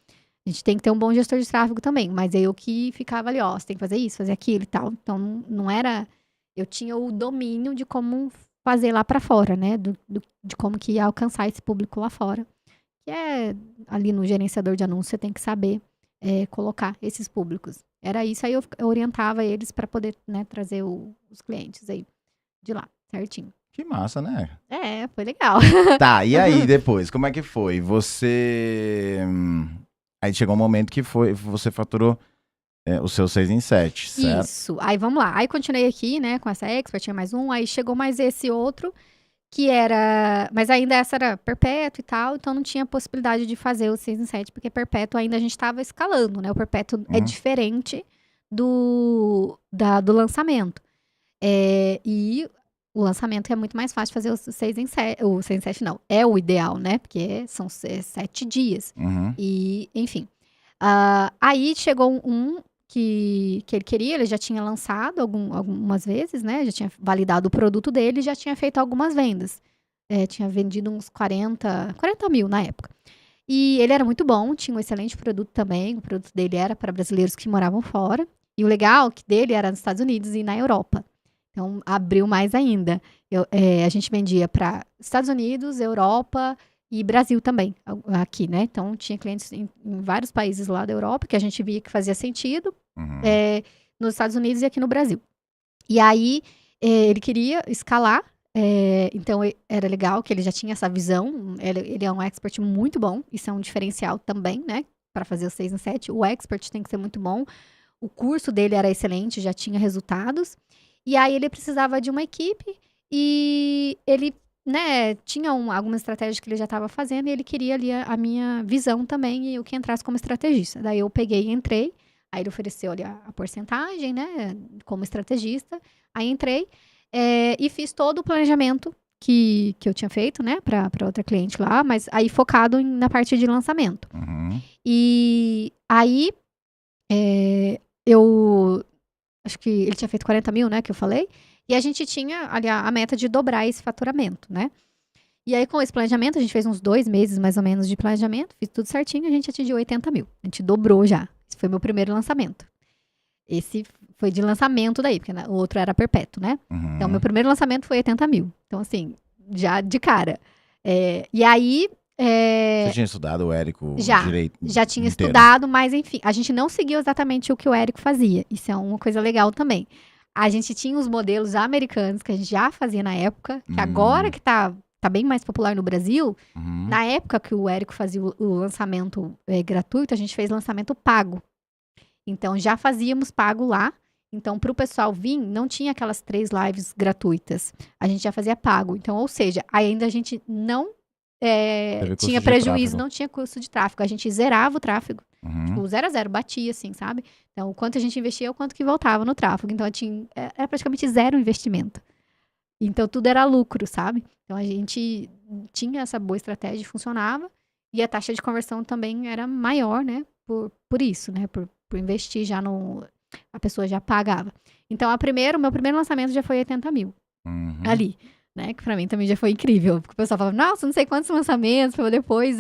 a gente tem que ter um bom gestor de tráfego também, mas eu que ficava ali, ó, você tem que fazer isso, fazer aquilo e tal. Então não era, eu tinha o domínio de como fazer lá pra fora, né, de como que ia alcançar esse público lá fora. Que é ali no gerenciador de anúncio, você tem que saber colocar esses públicos. Era isso, aí eu orientava eles para poder, né, trazer os clientes aí de lá, certinho. Que massa, né? Foi legal. Tá, e aí depois, como é que foi? Você. Aí chegou um momento que você faturou os seus 6 em 7, certo? Isso. Aí vamos lá. Aí continuei aqui, né, com essa expert, tinha mais um, aí chegou mais esse outro, que era. Mas ainda essa era perpétuo e tal, então não tinha possibilidade de fazer o 6 em 7, porque perpétuo ainda a gente estava escalando, né? O perpétuo é diferente do lançamento. E o lançamento é muito mais fácil de fazer o 6 em 7. O 6 em 7 não, é o ideal, né? Porque são 7 dias. Uhum. E, enfim. Aí chegou um que ele queria, ele já tinha lançado algumas vezes, né? Já tinha validado o produto dele e já tinha feito algumas vendas. Tinha vendido uns 40 mil na época. E ele era muito bom, tinha um excelente produto também. O produto dele era para brasileiros que moravam fora. E o legal que dele era nos Estados Unidos e na Europa. Então, abriu mais ainda. A gente vendia para Estados Unidos, Europa e Brasil também, aqui, né? Então, tinha clientes em vários países lá da Europa, que a gente via que fazia sentido, Uhum. nos Estados Unidos e aqui no Brasil. E aí, ele queria escalar, então era legal que ele já tinha essa visão. Ele é um expert muito bom, isso é um diferencial também, né? Para fazer o 6 em 7. O expert tem que ser muito bom. O curso dele era excelente, já tinha resultados. E aí ele precisava de uma equipe e ele, né, tinha alguma estratégia que ele já estava fazendo e ele queria ali a minha visão também e eu que entrasse como estrategista. Daí eu peguei e entrei, aí ele ofereceu ali a porcentagem, né, como estrategista. Aí entrei e fiz todo o planejamento que eu tinha feito, né, para outra cliente lá, mas aí focado na parte de lançamento. Uhum. E aí eu acho que ele tinha feito 40 mil, né, que eu falei. E a gente tinha ali a meta de dobrar esse faturamento, né? E aí, com esse planejamento, a gente fez uns 2 meses, mais ou menos, de planejamento. Fiz tudo certinho, a gente atingiu 80 mil. A gente dobrou já. Esse foi meu primeiro lançamento. Esse foi de lançamento daí, porque o outro era perpétuo, né? Uhum. Então, meu primeiro lançamento foi 80 mil. Então, assim, já de cara. E aí... Você tinha estudado o Érico direito? Já tinha inteiro? estudado, mas enfim, a gente não seguiu exatamente o que o Érico fazia. Isso é uma coisa legal também. A gente tinha os modelos americanos que a gente já fazia na época, que agora que tá bem mais popular no Brasil, na época que o Érico fazia o lançamento gratuito, a gente fez lançamento pago. Então já fazíamos pago lá. Então, para o pessoal vir, não tinha aquelas 3 lives gratuitas. A gente já fazia pago. Então, ou seja, ainda a gente não tinha prejuízo, não tinha custo de tráfego. A gente zerava o tráfego. Tipo, 0 a 0, batia, assim, sabe? Então, o quanto a gente investia, o quanto que voltava no tráfego. Então, era praticamente zero investimento. Então, tudo era lucro, sabe? Então, a gente tinha essa boa estratégia, funcionava. E a taxa de conversão também era maior, né? Por isso, né? Por investir já no... A pessoa já pagava. Então, meu primeiro lançamento já foi 80 mil. Ali. Né, que pra mim também já foi incrível. Porque o pessoal falava, nossa, não sei quantos lançamentos pra eu depois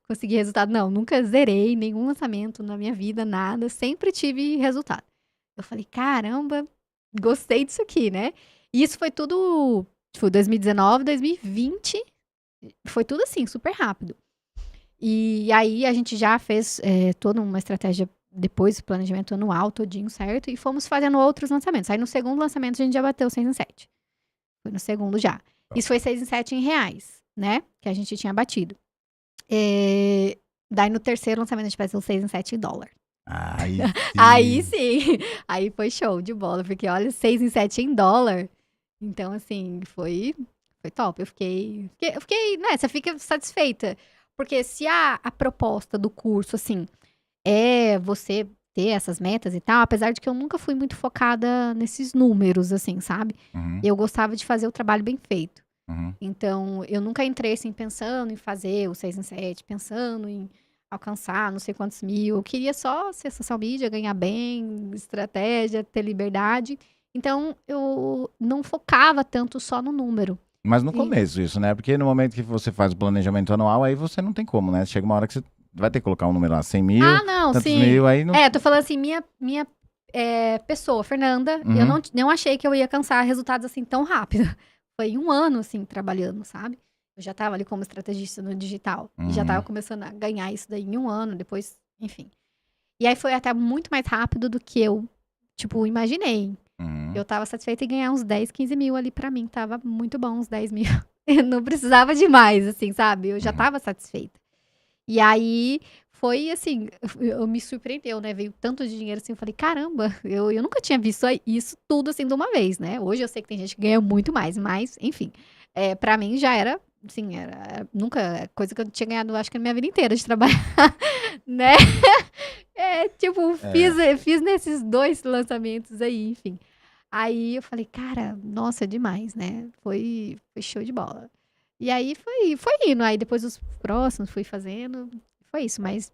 conseguir resultado. Não, nunca zerei nenhum lançamento na minha vida, nada. Sempre tive resultado. Eu falei, caramba, gostei disso aqui, né? E isso foi tudo, tipo, 2019, 2020. Foi tudo assim, super rápido. E aí a gente já fez toda uma estratégia depois do planejamento anual todinho, certo? E fomos fazendo outros lançamentos. Aí no segundo lançamento a gente já bateu 6 em 7. Foi no segundo já. Isso foi 6 em 7 em reais, né? Que a gente tinha batido. Daí no terceiro lançamento a gente bateu 6 em 7 em dólar. Aí sim. Aí foi show de bola. Porque olha, 6 em 7 em dólar. Então, assim, foi top. Eu fiquei, né? Você fica satisfeita. Porque se a proposta do curso, assim, é você ter essas metas e tal, apesar de que eu nunca fui muito focada nesses números, assim, sabe? Eu gostava de fazer o trabalho bem feito. Então, eu nunca entrei, assim, pensando em fazer o 6 em 7, pensando em alcançar não sei quantos mil. Eu queria só ser social media, ganhar bem, estratégia, ter liberdade. Então, eu não focava tanto só no número. Mas no começo isso, né? Porque no momento que você faz o planejamento anual, aí você não tem como, né? Chega uma hora que você vai ter que colocar um número lá, 100 mil, tantos mil, aí não... tô falando assim, minha pessoa, Fernanda, eu não achei que eu ia alcançar resultados assim tão rápido. Foi 1 ano, assim, trabalhando, sabe? Eu já tava ali como estrategista no digital. E já tava começando a ganhar isso daí em 1 ano, depois, enfim. E aí foi até muito mais rápido do que eu, tipo, imaginei. Eu tava satisfeita em ganhar uns 10, 15 mil ali pra mim. Tava muito bom, uns 10 mil. Eu não precisava de mais, assim, sabe? Eu já tava satisfeita. E aí, foi assim, eu me surpreendeu, né? Veio tanto de dinheiro assim, eu falei, caramba, eu nunca tinha visto isso tudo assim de uma vez, né? Hoje eu sei que tem gente que ganha muito mais, mas, enfim, pra mim já era, assim, nunca, coisa que eu tinha ganhado, acho que na minha vida inteira de trabalhar, né? Fiz nesses 2 lançamentos aí, enfim. Aí eu falei, cara, nossa, é demais, né? Foi show de bola. E aí foi indo. Aí depois os próximos fui fazendo. Foi isso, mas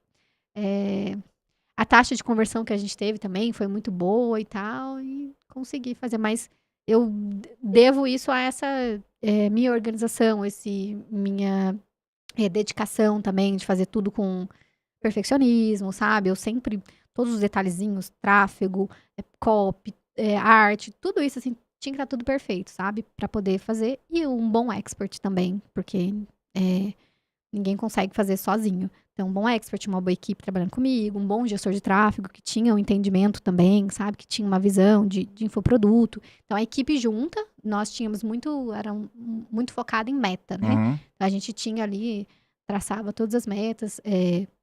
a taxa de conversão que a gente teve também foi muito boa e tal. E consegui fazer. Mas eu devo isso a essa minha organização, minha dedicação também de fazer tudo com perfeccionismo, sabe? Eu sempre, todos os detalhezinhos, tráfego, copy, arte, tudo isso, assim, tinha que estar tudo perfeito, sabe? Pra poder fazer. E um bom expert também, porque ninguém consegue fazer sozinho. Então, um bom expert, uma boa equipe trabalhando comigo, um bom gestor de tráfego que tinha um entendimento também, sabe? Que tinha uma visão de infoproduto. Então, a equipe junta, nós tínhamos era muito focado em meta, né? Uhum. A gente tinha ali, traçava todas as metas,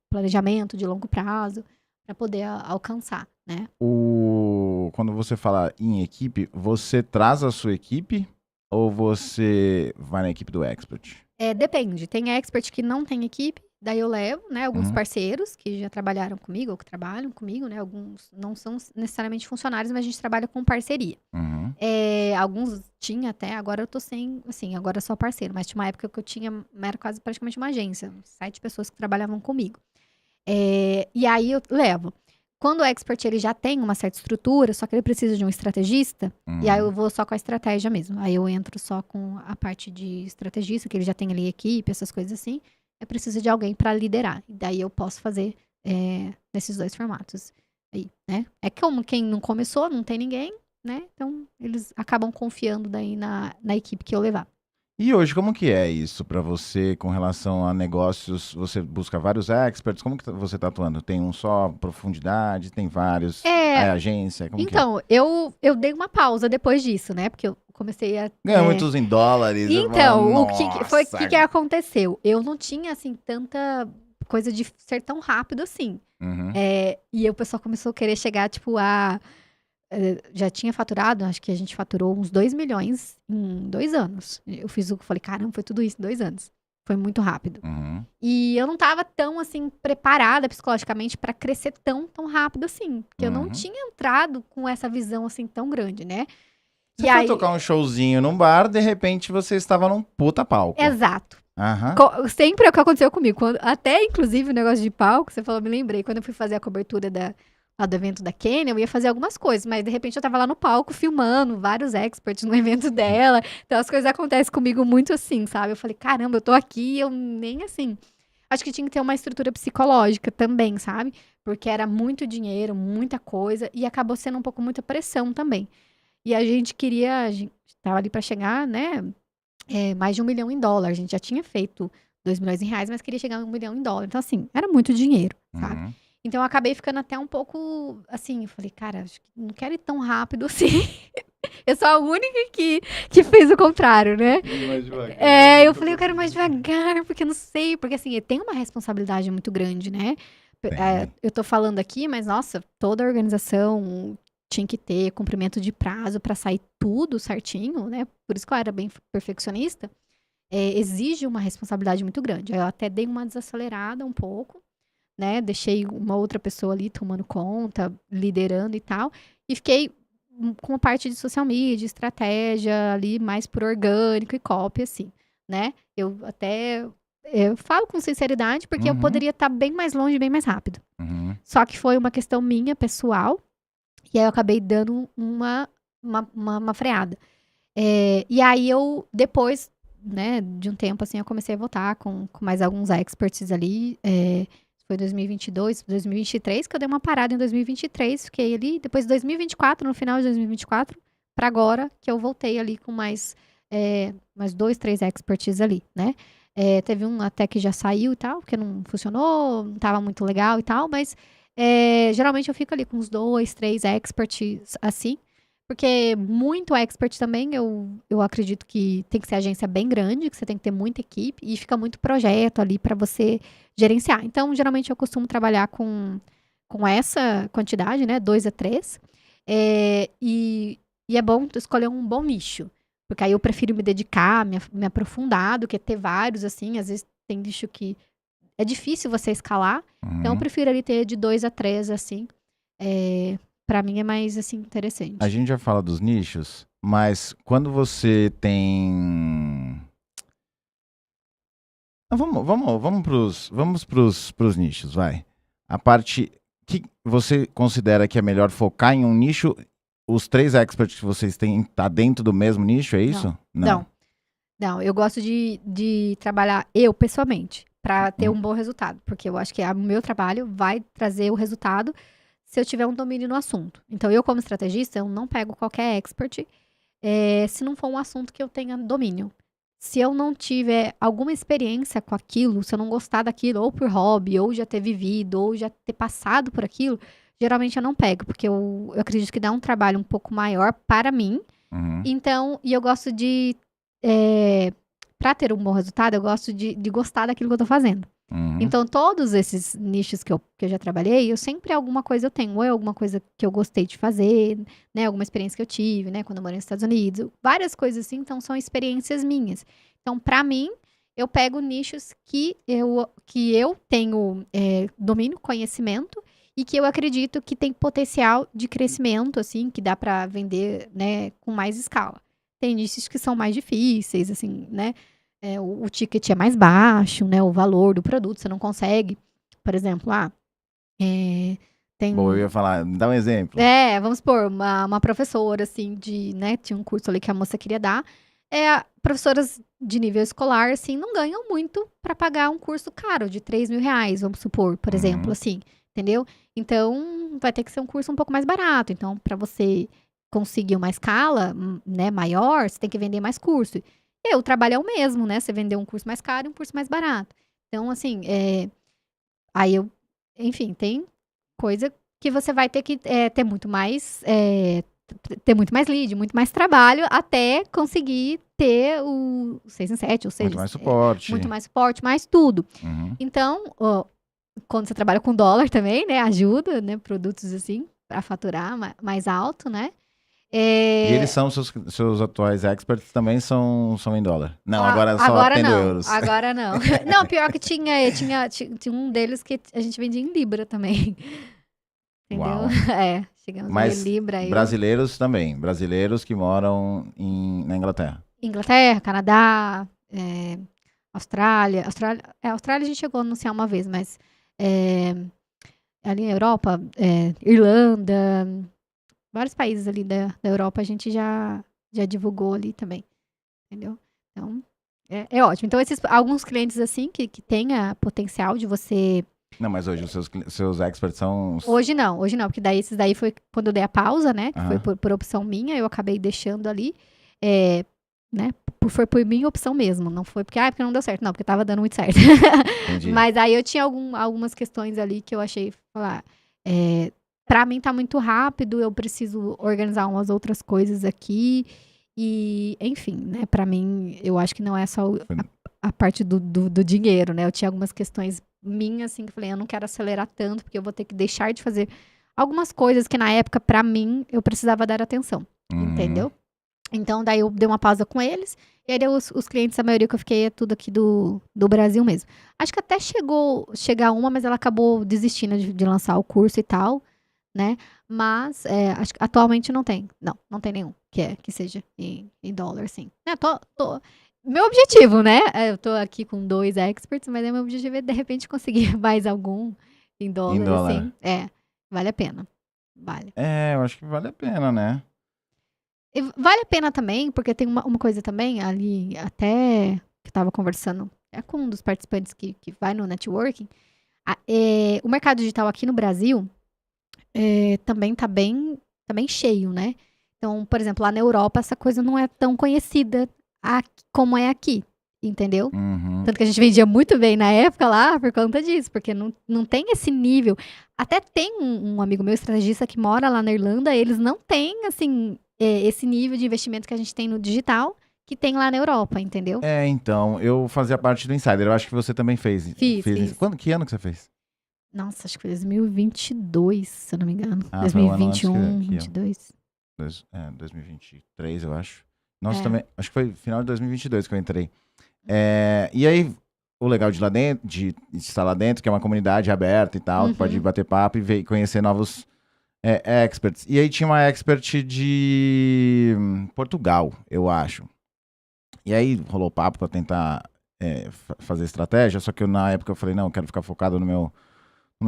planejamento de longo prazo, para poder alcançar, né? Quando você fala em equipe, você traz a sua equipe ou você vai na equipe do expert? Depende. Tem expert que não tem equipe, daí eu levo, né? Alguns Uhum. parceiros que já trabalharam comigo ou que trabalham comigo, né? Alguns não são necessariamente funcionários, mas a gente trabalha com parceria. Uhum. Alguns tinha até, agora eu tô sem, assim, agora é só parceiro, mas tinha uma época que eu tinha, era quase praticamente uma agência, 7 pessoas que trabalhavam comigo. E aí eu levo. Quando o expert ele já tem uma certa estrutura, só que ele precisa de um estrategista, e aí eu vou só com a estratégia mesmo. Aí eu entro só com a parte de estrategista, que ele já tem ali equipe, essas coisas assim. Eu preciso de alguém para liderar. E daí eu posso fazer nesses dois formatos. Aí, né? É como quem não começou, não tem ninguém, né? Então eles acabam confiando daí na equipe que eu levar. E hoje, como que é isso para você com relação a negócios? Você busca vários experts? Como que você tá atuando? Tem um só, profundidade? Tem vários? É agência? Como que é? Então, eu dei uma pausa depois disso, né? Porque eu comecei a. Ganha muitos em dólares. Então, o Nossa. que aconteceu? Eu não tinha, assim, tanta coisa de ser tão rápido assim. Uhum. E aí o pessoal começou a querer chegar, tipo, já tinha faturado, acho que a gente faturou uns 2 milhões em 2 anos. Eu falei, caramba, foi tudo isso em 2 anos. Foi muito rápido. Uhum. E eu não tava tão, assim, preparada psicologicamente pra crescer tão rápido assim. Porque eu não Uhum. tinha entrado com essa visão, assim, tão grande, né? Você foi tocar um showzinho num bar, de repente você estava num puta palco. Exato. Aham. Sempre é o que aconteceu comigo. Até, inclusive, o negócio de palco, você falou, me lembrei. Quando eu fui fazer a cobertura lá do evento da Kenya, eu ia fazer algumas coisas. Mas, de repente, eu tava lá no palco filmando vários experts no evento dela. Então, as coisas acontecem comigo muito assim, sabe? Eu falei, caramba, eu tô aqui e eu nem assim... Acho que tinha que ter uma estrutura psicológica também, sabe? Porque era muito dinheiro, muita coisa. E acabou sendo um pouco muita pressão também. E a gente tava ali pra chegar, né? Mais de $1 milhão em dólar. A gente já tinha feito 2 milhões em reais, mas queria chegar a $1 milhão em dólar. Então, assim, era muito dinheiro, sabe? Uhum. Então, eu acabei ficando até um pouco, assim, eu falei, cara, acho que não quero ir tão rápido assim. Eu sou a única que fez o contrário, né? Eu falei, eu quero mais devagar, porque eu não sei. Porque, assim, tem uma responsabilidade muito grande, né? Eu tô falando aqui, mas, nossa, toda a organização tinha que ter cumprimento de prazo para sair tudo certinho, né? Por isso que eu era bem perfeccionista. Exige uma responsabilidade muito grande. Eu até dei uma desacelerada um pouco, né? Deixei uma outra pessoa ali tomando conta, liderando e tal. E fiquei com a parte de social media, estratégia ali, mais por orgânico e copy, assim, né? Eu falo com sinceridade, porque eu poderia estar bem mais longe, bem mais rápido. Uhum. Só que foi uma questão minha, pessoal, e aí eu acabei dando uma freada. E aí eu, depois, né, de um tempo, assim, eu comecei a voltar com mais alguns experts ali. Foi 2022, 2023, que eu dei uma parada em 2023. Fiquei ali, depois de 2024, no final de 2024, pra agora, que eu voltei ali com mais 2, 3 experts ali, né? Teve um até que já saiu e tal, porque não funcionou, não tava muito legal e tal, mas geralmente eu fico ali com uns 2, 3 experts assim, porque muito expert também, eu acredito que tem que ser agência bem grande, que você tem que ter muita equipe e fica muito projeto ali para você gerenciar. Então, geralmente eu costumo trabalhar com essa quantidade, né? 2 a 3. E é bom escolher um bom nicho. Porque aí eu prefiro me dedicar, me aprofundar do que ter vários, assim. Às vezes tem nicho que é difícil você escalar. Uhum. Então, eu prefiro ali ter de 2 a 3, assim. pra mim é mais, assim, interessante. A gente já fala dos nichos, mas quando você tem... Vamos pros nichos, vai. A parte que você considera que é melhor focar em um nicho, os 3 experts que vocês têm, tá dentro do mesmo nicho, é isso? Não, eu gosto de trabalhar eu, pessoalmente, pra ter um bom resultado. Porque eu acho que o meu trabalho vai trazer o resultado se eu tiver um domínio no assunto. Então, eu como estrategista, eu não pego qualquer expert se não for um assunto que eu tenha domínio. Se eu não tiver alguma experiência com aquilo, se eu não gostar daquilo, ou por hobby, ou já ter vivido, ou já ter passado por aquilo, geralmente eu não pego, porque eu acredito que dá um trabalho um pouco maior para mim. Uhum. Então, e eu gosto para ter um bom resultado, eu gosto de gostar daquilo que eu tô fazendo. Uhum. Então, todos esses nichos que eu já trabalhei, eu sempre alguma coisa eu tenho. Ou é alguma coisa que eu gostei de fazer, né? Alguma experiência que eu tive, né? Quando eu morei nos Estados Unidos. Várias coisas assim, então são experiências minhas. Então, pra mim, eu pego nichos que eu tenho domínio, conhecimento e que eu acredito que tem potencial de crescimento, assim, que dá pra vender, né, com mais escala. Tem nichos que são mais difíceis, assim, né? O ticket é mais baixo, né? O valor do produto, você não consegue. Por exemplo, tem. Bom, eu ia falar, dá um exemplo. Vamos supor, uma professora, assim, né? Tinha um curso ali que a moça queria dar. Professoras de nível escolar, assim, não ganham muito para pagar um curso caro de R$ 3.000, vamos supor, por exemplo, assim, entendeu? Então, vai ter que ser um curso um pouco mais barato. Então, para você conseguir uma escala, né, maior, você tem que vender mais curso. O trabalho é o mesmo, né? Você vender um curso mais caro e um curso mais barato. Então, assim, aí enfim, tem coisa que você vai ter que ter muito mais lead, muito mais trabalho até conseguir ter o 6 em 7, ou seja, Muito mais suporte. muito mais suporte, mais tudo. Uhum. Então, quando você trabalha com dólar também, né, ajuda, né, produtos assim, para faturar mais alto, né? E eles são seus atuais experts também são em dólar? Não, agora só agora tendo não, euros. Agora não. Não, pior que tinha um deles que a gente vendia em Libra também. Entendeu? Uau. Chegamos Mas em Libra. brasileiros também, brasileiros que moram na Inglaterra. Inglaterra, Canadá, Austrália. Austrália a gente chegou a anunciar uma vez, mas ali na Europa, Irlanda, vários países ali da Europa a gente já divulgou ali também, entendeu? Então, é ótimo. Então, alguns clientes assim que tenha potencial de você... Não, mas hoje os seus experts são... Hoje não, porque esses daí foi quando eu dei a pausa, né? Que Aham. foi por opção minha, eu acabei deixando ali, né? Foi por minha opção mesmo, não foi porque não deu certo, não, porque tava dando muito certo. Entendi. Mas aí eu tinha algumas questões ali que eu achei, falar, pra mim tá muito rápido, eu preciso organizar umas outras coisas aqui, e enfim, né, pra mim, eu acho que não é só a parte do dinheiro, né, eu tinha algumas questões minhas, assim, que eu falei, eu não quero acelerar tanto, porque eu vou ter que deixar de fazer algumas coisas que na época, pra mim, eu precisava dar atenção, entendeu? Então, daí eu dei uma pausa com eles. E aí, os clientes, a maioria que eu fiquei é tudo aqui do Brasil mesmo. Acho que até chegar uma, mas ela acabou desistindo de lançar o curso e tal, né? Mas, acho que atualmente não tem. Não tem nenhum que seja em dólar, assim. Meu objetivo, né? Eu tô aqui com 2 experts, mas meu objetivo é, de repente, conseguir mais algum em dólar, assim. Vale a pena. Vale. Eu acho que vale a pena, né? E vale a pena também, porque tem uma coisa também ali, até que eu tava conversando com um dos participantes que vai no networking. O mercado digital aqui no Brasil também tá bem cheio, né? Então, por exemplo, lá na Europa, essa coisa não é tão conhecida como é aqui, entendeu? Uhum. Tanto que a gente vendia muito bem na época lá por conta disso, porque não tem esse nível. Até tem um amigo meu, estrategista, que mora lá na Irlanda, eles não têm, assim, esse nível de investimento que a gente tem no digital, que tem lá na Europa, entendeu? Então, eu fazia parte do Insider, eu acho que você também fez. Fiz. Que ano que você fez? Nossa, acho que foi 2022, se eu não me engano. Foi um ano antes 2021, que 2022. 2023, eu acho. Nossa, também, acho que foi final de 2022 que eu entrei. E aí, o legal de estar lá dentro, que é uma comunidade aberta e tal, que pode bater papo e conhecer novos experts. E aí tinha uma expert de Portugal, eu acho. E aí rolou papo pra tentar fazer estratégia, só que na época eu falei, não, eu quero ficar focado no meu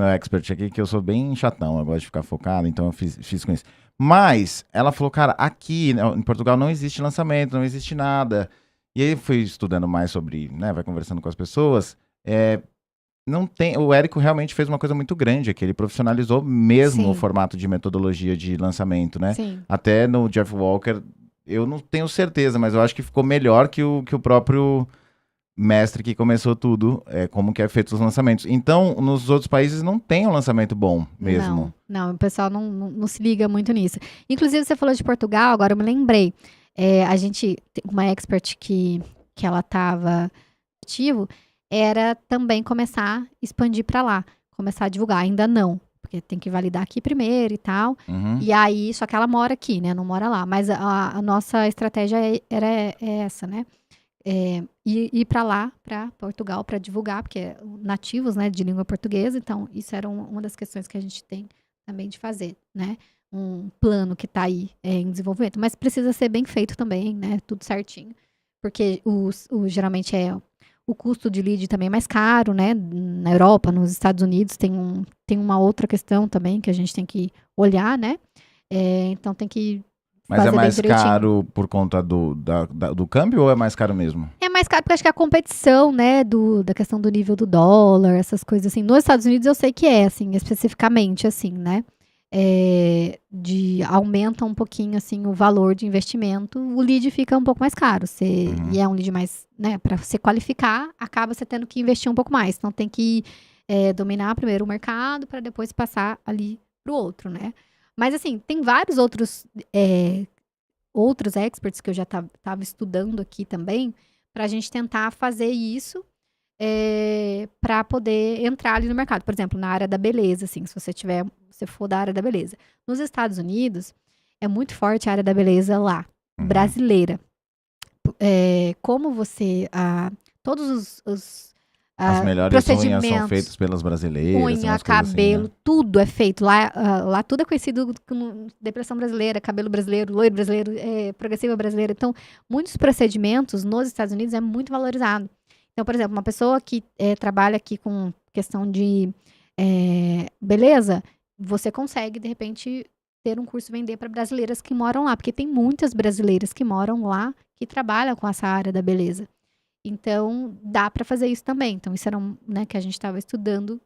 expert aqui, que eu sou bem chatão, eu gosto de ficar focado, então eu fiz com isso. Mas ela falou, cara, aqui né, em Portugal não existe lançamento, não existe nada. E aí eu fui estudando mais sobre, né, vai conversando com as pessoas, não tem, o Érico realmente fez uma coisa muito grande aqui, ele profissionalizou mesmo Sim. o formato de metodologia de lançamento, né? Sim. Até no Jeff Walker, eu não tenho certeza, mas eu acho que ficou melhor que o próprio mestre que começou tudo, como que é feito os lançamentos. Então, nos outros países não tem um lançamento bom mesmo. Não, o pessoal não se liga muito nisso. Inclusive, você falou de Portugal, agora eu me lembrei. A gente, uma expert que ela estava ativo, era também começar a expandir para lá, começar a divulgar. Ainda não, porque tem que validar aqui primeiro e tal. Uhum. E aí, só que ela mora aqui, né? Não mora lá. Mas a nossa estratégia era essa, né? Ir para lá, para Portugal, para divulgar, porque é nativos, né, de língua portuguesa. Então, isso era uma das questões que a gente tem também de fazer, né? Um plano que está aí em desenvolvimento. Mas precisa ser bem feito também, né? Tudo certinho. Porque geralmente o custo de lead também é mais caro, né? Na Europa, nos Estados Unidos, tem uma outra questão também que a gente tem que olhar, né? Então tem que Mas é fazer bem mais direitinho. caro por conta do câmbio ou é mais caro mesmo? É mais caro porque acho que a competição, né, da questão do nível do dólar, essas coisas assim. Nos Estados Unidos eu sei que assim, especificamente assim, né? Aumenta um pouquinho assim o valor de investimento, o lead fica um pouco mais caro. E é um lead mais, né, para você qualificar, acaba você tendo que investir um pouco mais. Então tem que dominar primeiro o mercado para depois passar ali pro outro, né? Mas assim, tem vários outros experts que eu já estava estudando aqui também, para a gente tentar fazer isso para poder entrar ali no mercado. Por exemplo, na área da beleza, assim, se você for da área da beleza. Nos Estados Unidos, é muito forte a área da beleza lá, brasileira. Como todos os As melhores unhas são feitas pelas brasileiras. Unha, cabelo, assim, né? Tudo é feito. Lá tudo é conhecido como depressão brasileira, cabelo brasileiro, loiro brasileiro, progressiva brasileira. Então, muitos procedimentos nos Estados Unidos é muito valorizado. Então, por exemplo, uma pessoa que trabalha aqui com questão de beleza, você consegue, de repente, ter um curso e vender para brasileiras que moram lá. Porque tem muitas brasileiras que moram lá que trabalham com essa área da beleza. Então, dá para fazer isso também. Então, isso era né, que a gente estava estudando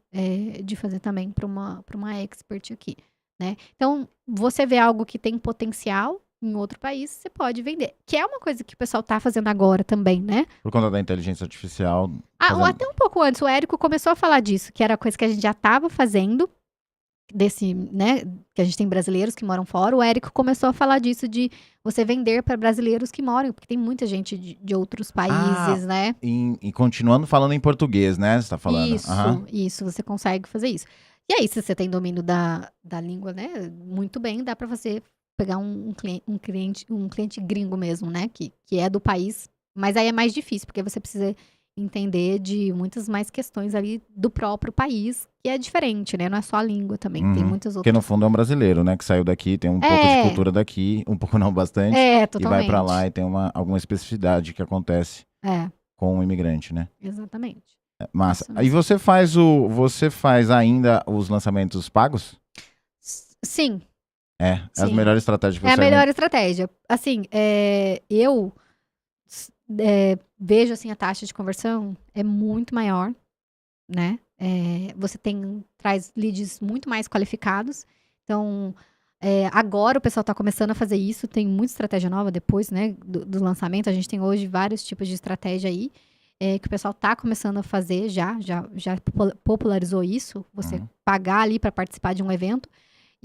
de fazer também para uma expert aqui, né? Então, você vê algo que tem potencial em outro país, você pode vender. Que é uma coisa que o pessoal está fazendo agora também, né? Por conta da inteligência artificial. Ou até um pouco antes. O Érico começou a falar disso, que era coisa que a gente já estava fazendo, né, que a gente tem brasileiros que moram fora. O Érico começou a falar disso, de você vender para brasileiros que moram, porque tem muita gente de outros países, né? E continuando falando em português, né? Você tá falando. Isso, você consegue fazer isso. E aí, se você tem domínio da língua, né, muito bem, dá para você pegar um cliente gringo mesmo, né, que é do país, mas aí é mais difícil, porque você precisa entender de muitas mais questões ali do próprio país, que é diferente, né? Não é só a língua também, tem muitas outras. Porque no fundo é um brasileiro, né? Que saiu daqui, tem um pouco de cultura daqui, um pouco não, bastante. Totalmente. E vai pra lá e tem alguma especificidade que acontece com o imigrante, né? Exatamente. Massa. Aí você faz ainda os lançamentos pagos? Sim. É a melhor estratégia que você... É a melhor estratégia. Assim, eu vejo assim a taxa de conversão é muito maior, né? Você traz leads muito mais qualificados. Então, agora o pessoal está começando a fazer isso. Tem muita estratégia nova depois, né, do lançamento. A gente tem hoje vários tipos de estratégia aí que o pessoal está começando a fazer já popularizou isso. Você pagar ali para participar de um evento.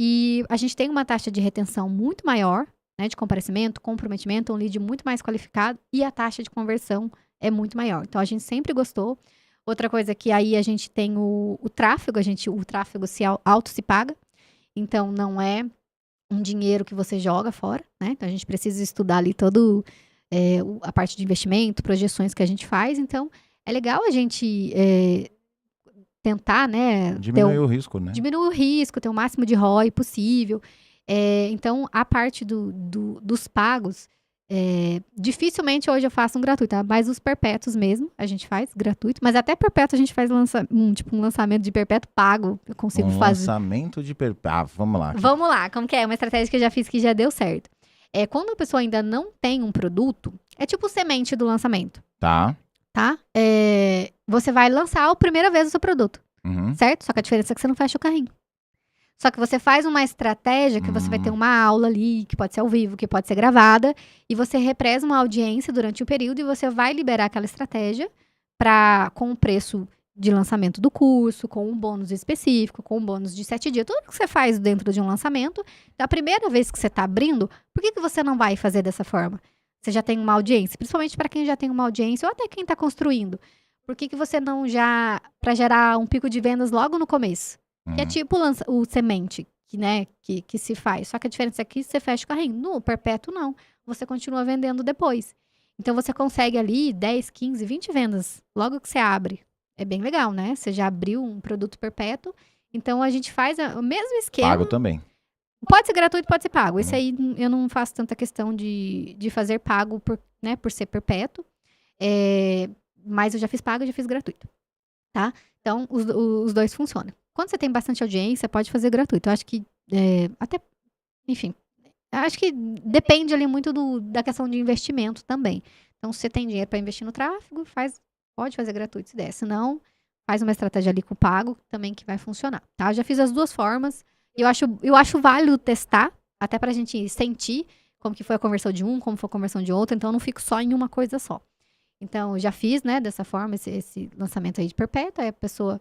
E a gente tem uma taxa de retenção muito maior, né, de comparecimento, comprometimento, um lead muito mais qualificado e a taxa de conversão é muito maior. Então, a gente sempre gostou. Outra coisa que aí a gente tem o tráfego, o tráfego auto se paga. Então, não é um dinheiro que você joga fora, né? Então, a gente precisa estudar ali todo a parte de investimento, projeções que a gente faz. Então, é legal a gente tentar, né? Diminuir o risco, né? Diminuir o risco, ter o máximo de ROI possível. Então, a parte dos pagos, dificilmente hoje eu faço um gratuito, tá? Mas os perpétuos mesmo, a gente faz gratuito. Mas até perpétuo a gente faz um lançamento de perpétuo pago. Eu consigo fazer. Lançamento de perpétuo. Vamos lá. Vamos lá, como que é? Uma estratégia que eu já fiz que já deu certo. Quando a pessoa ainda não tem um produto, é tipo semente do lançamento. Tá. Você vai lançar a primeira vez o seu produto, Uhum. certo? Só que a diferença é que você não fecha o carrinho. Só que você faz uma estratégia que você vai ter uma aula ali, que pode ser ao vivo, que pode ser gravada, e você represa uma audiência durante um período e você vai liberar aquela estratégia com o preço de lançamento do curso, com um bônus específico, com um bônus de 7 dias. Tudo que você faz dentro de um lançamento, da primeira vez que você está abrindo, por que você não vai fazer dessa forma? Você já tem uma audiência, principalmente para quem já tem uma audiência, ou até quem está construindo. Por que você não para gerar um pico de vendas logo no começo? Que é tipo o semente, que se faz. Só que a diferença é que você fecha o carrinho. No perpétuo, não. Você continua vendendo depois. Então, você consegue ali 10, 15, 20 vendas logo que você abre. É bem legal, né? Você já abriu um produto perpétuo. Então, a gente faz o mesmo esquema. Pago também. Pode ser gratuito, pode ser pago. Esse aí, eu não faço tanta questão de fazer pago por ser perpétuo. Mas eu já fiz pago e já fiz gratuito. Tá? Então, os dois funcionam. Quando você tem bastante audiência, pode fazer gratuito. Eu acho que enfim, acho que depende ali muito da questão de investimento também. Então, se você tem dinheiro para investir no tráfego, pode fazer gratuito se der. Se não, faz uma estratégia ali com o pago também que vai funcionar, tá? Eu já fiz as duas formas. Eu acho válido testar, até pra gente sentir como que foi a conversão de um, como foi a conversão de outro. Então, eu não fico só em uma coisa só. Então, eu já fiz, né, dessa forma, esse lançamento aí de perpétuo. Aí a pessoa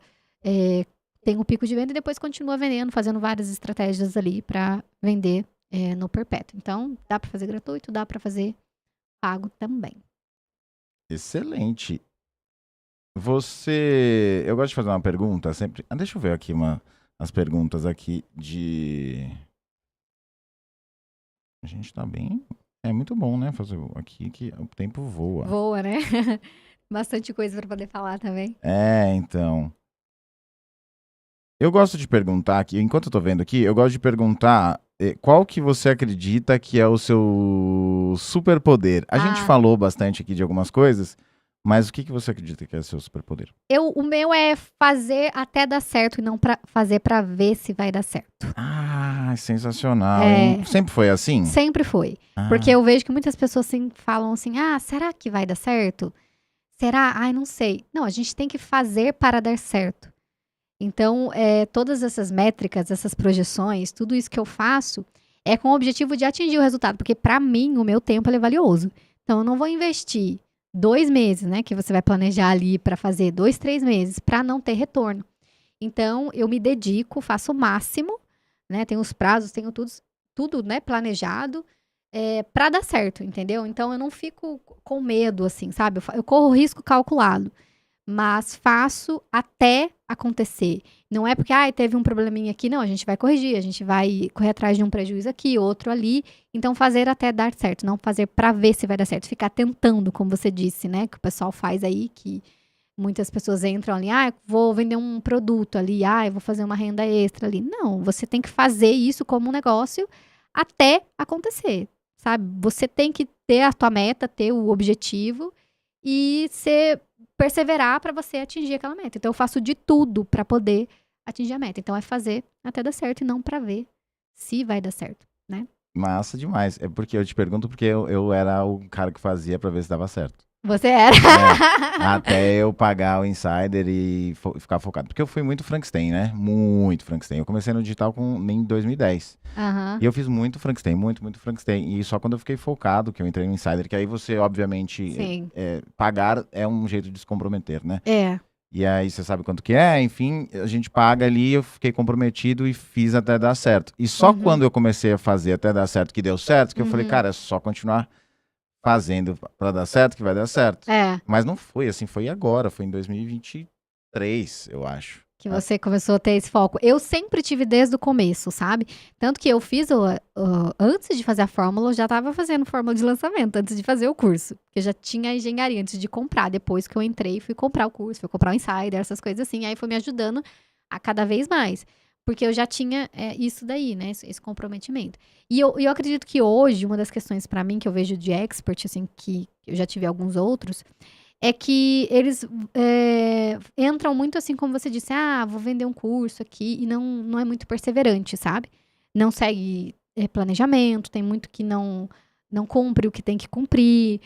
tem um pico de venda e depois continua vendendo, fazendo várias estratégias ali para vender no perpétuo. Então, dá para fazer gratuito, dá para fazer pago também. Excelente. Eu gosto de fazer uma pergunta sempre. Deixa eu ver aqui as perguntas aqui A gente tá bem... É muito bom, né? Fazer aqui que o tempo voa. Voa, né? Bastante coisa para poder falar também. Então... Eu gosto de perguntar aqui, enquanto eu tô vendo aqui, eu gosto de perguntar qual que você acredita que é o seu superpoder. A gente falou bastante aqui de algumas coisas, mas o que você acredita que é o seu superpoder? O meu é fazer até dar certo e não fazer para ver se vai dar certo. Sensacional. Sempre foi assim? Sempre foi. Porque eu vejo que muitas pessoas falam assim, será que vai dar certo? Será? Não sei. Não, a gente tem que fazer para dar certo. Então, todas essas métricas, essas projeções, tudo isso que eu faço é com o objetivo de atingir o resultado. Porque, para mim, o meu tempo é valioso. Então, eu não vou investir 2 meses, né? Que você vai planejar ali para fazer 2, 3 meses, para não ter retorno. Então, eu me dedico, faço o máximo, né? Tenho os prazos, tenho tudo né, planejado para dar certo, entendeu? Então, eu não fico com medo, assim, sabe? Eu corro risco calculado. Mas faço até acontecer. Não é porque, teve um probleminha aqui. Não, a gente vai corrigir. A gente vai correr atrás de um prejuízo aqui, outro ali. Então, fazer até dar certo. Não fazer para ver se vai dar certo. Ficar tentando, como você disse, né? Que o pessoal faz aí, que muitas pessoas entram ali. Vou vender um produto ali. Eu vou fazer uma renda extra ali. Não, você tem que fazer isso como um negócio até acontecer, sabe? Você tem que ter a tua meta, ter o objetivo e perseverar para você atingir aquela meta. Então, eu faço de tudo para poder atingir a meta. Então, é fazer até dar certo e não para ver se vai dar certo, né? Massa demais. É porque eu te pergunto porque eu era o cara que fazia para ver se dava certo. Você era? Até eu pagar o Insider e ficar focado. Porque eu fui muito Frankenstein, né? Muito Frankenstein. Eu comecei no digital em 2010. E eu fiz muito Frankenstein, muito Frankenstein. E só quando eu fiquei focado, que eu entrei no Insider, que aí você, obviamente, pagar é um jeito de se comprometer, né? E aí você sabe quanto que é, enfim, a gente paga ali, eu fiquei comprometido e fiz até dar certo. E só quando eu comecei a fazer até dar certo, que deu certo, que eu falei, cara, é só continuar fazendo pra dar certo que vai dar certo. Mas não foi assim, foi agora, foi em 2023, eu acho. que você começou a ter esse foco. Eu sempre tive desde o começo, sabe? Tanto que eu fiz, antes de fazer a fórmula, eu já estava fazendo fórmula de lançamento, antes de fazer o curso. Porque eu já tinha a engenharia antes de comprar. Depois que eu entrei, fui comprar o curso, fui comprar o Insider, essas coisas assim. Aí foi me ajudando a cada vez mais. Porque eu já tinha isso daí, né? Esse comprometimento. E eu acredito que hoje, uma das questões para mim, que eu vejo de expert, assim, que eu já tive alguns outros, é que eles entram muito assim, como você disse, vou vender um curso aqui, e não é muito perseverante, sabe? Não segue planejamento, tem muito que não cumpre o que tem que cumprir,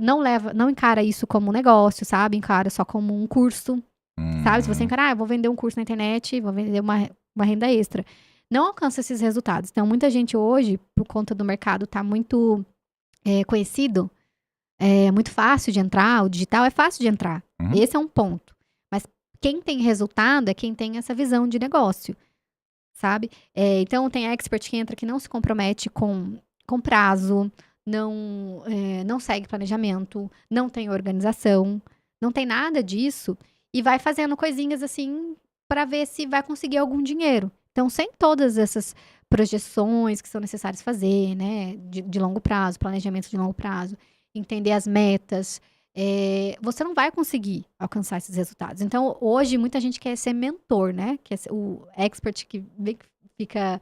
não encara isso como um negócio, sabe? Encara só como um curso, sabe? Se você encarar, vou vender um curso na internet, vou vender uma renda extra. Não alcança esses resultados. Então, muita gente hoje, por conta do mercado tá muito conhecido, é muito fácil de entrar, o digital é fácil de entrar. Uhum. Esse é um ponto. Mas quem tem resultado é quem tem essa visão de negócio, sabe? Então, tem expert que entra que não se compromete com prazo, não segue planejamento, não tem organização, não tem nada disso e vai fazendo coisinhas assim para ver se vai conseguir algum dinheiro. Então, sem todas essas projeções que são necessárias fazer, né? De longo prazo, planejamento de longo prazo, entender as metas, você não vai conseguir alcançar esses resultados. Então, hoje, muita gente quer ser mentor, né? Quer ser o expert que fica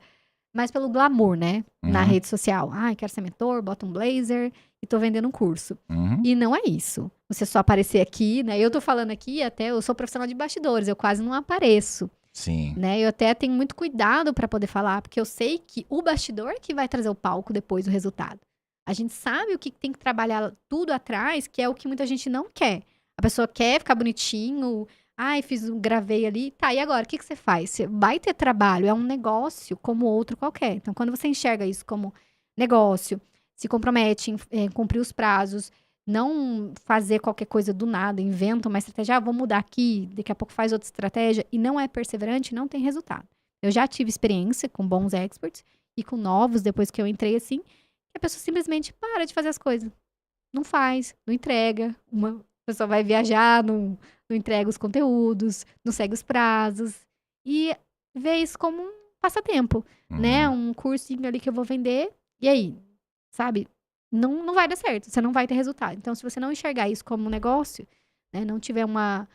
mais pelo glamour, né? Na rede social. Quero ser mentor, bota um blazer e tô vendendo um curso. E não é isso. Você só aparecer aqui, né? Eu tô falando aqui, até eu sou profissional de bastidores, eu quase não apareço. Sim. Né? Eu até tenho muito cuidado para poder falar, porque eu sei que o bastidor é que vai trazer o palco depois do resultado. A gente sabe o que tem que trabalhar tudo atrás, que é o que muita gente não quer. A pessoa quer ficar bonitinho, gravei ali, tá, e agora, o que você faz? Você vai ter trabalho, é um negócio como outro qualquer. Então, quando você enxerga isso como negócio, se compromete em cumprir os prazos, não fazer qualquer coisa do nada, inventa uma estratégia, vou mudar aqui, daqui a pouco faz outra estratégia, e não é perseverante, não tem resultado. Eu já tive experiência com bons experts e com novos, depois que eu entrei assim, que a pessoa simplesmente para de fazer as coisas. Não faz, não entrega. Uma pessoa vai viajar, não entrega os conteúdos, não segue os prazos. E vê isso como um passatempo, né? Um cursinho ali que eu vou vender, e aí, sabe? Não vai dar certo, você não vai ter resultado. Então, se você não enxergar isso como um negócio, né? Não tiver uma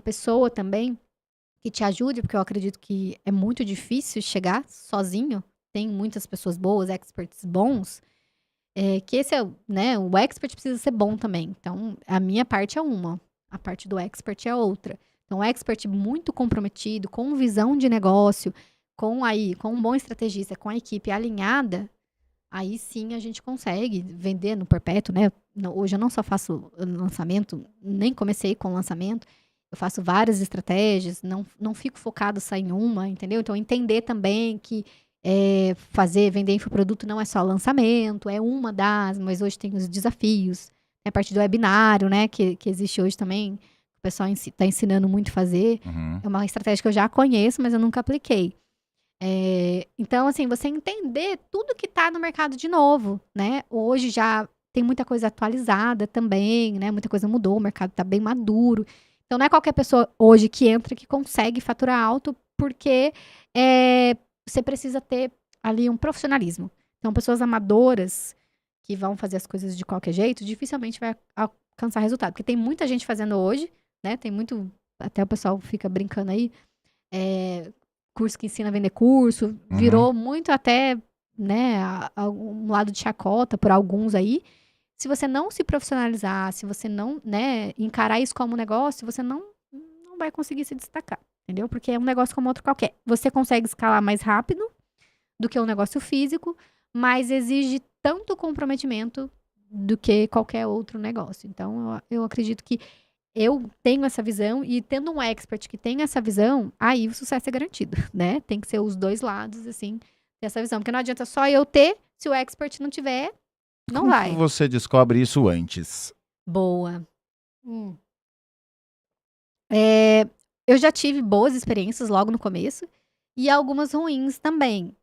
pessoa também que te ajude, porque eu acredito que é muito difícil chegar sozinho. Tem muitas pessoas boas, experts bons, que esse né, o expert precisa ser bom também. Então, a minha parte é uma, a parte do expert é outra. Então, o expert muito comprometido, com visão de negócio, com um bom estrategista, com a equipe alinhada, aí sim a gente consegue vender no perpétuo, né? Hoje eu não só faço lançamento, nem comecei com lançamento, eu faço várias estratégias, não fico focado só em uma, entendeu? Então, entender também que vender infoproduto não é só lançamento, é uma das, mas hoje tem os desafios, a partir do webinário, né, que existe hoje também, o pessoal está ensinando muito a fazer, é uma estratégia que eu já conheço, mas eu nunca apliquei. Então, assim, você entender tudo que está no mercado de novo, né, hoje já tem muita coisa atualizada também, né, muita coisa mudou, o mercado está bem maduro, então não é qualquer pessoa hoje que entra que consegue faturar alto, porque você precisa ter ali um profissionalismo. Então, pessoas amadoras que vão fazer as coisas de qualquer jeito, dificilmente vai alcançar resultado. Porque tem muita gente fazendo hoje, né? Tem muito... Até o pessoal fica brincando aí. Curso que ensina a vender curso. Virou muito até, né? Um lado de chacota por alguns aí. Se você não se profissionalizar, se você não, né? Encarar isso como um negócio, você não vai conseguir se destacar. Entendeu? Porque é um negócio como outro qualquer. Você consegue escalar mais rápido do que um negócio físico, mas exige tanto comprometimento do que qualquer outro negócio. Então, eu acredito que eu tenho essa visão e tendo um expert que tem essa visão, aí o sucesso é garantido, né? Tem que ser os dois lados, assim, dessa visão. Porque não adianta só eu ter, se o expert não tiver, não vai. Como você descobre isso antes? Boa. Eu já tive boas experiências logo no começo e algumas ruins também.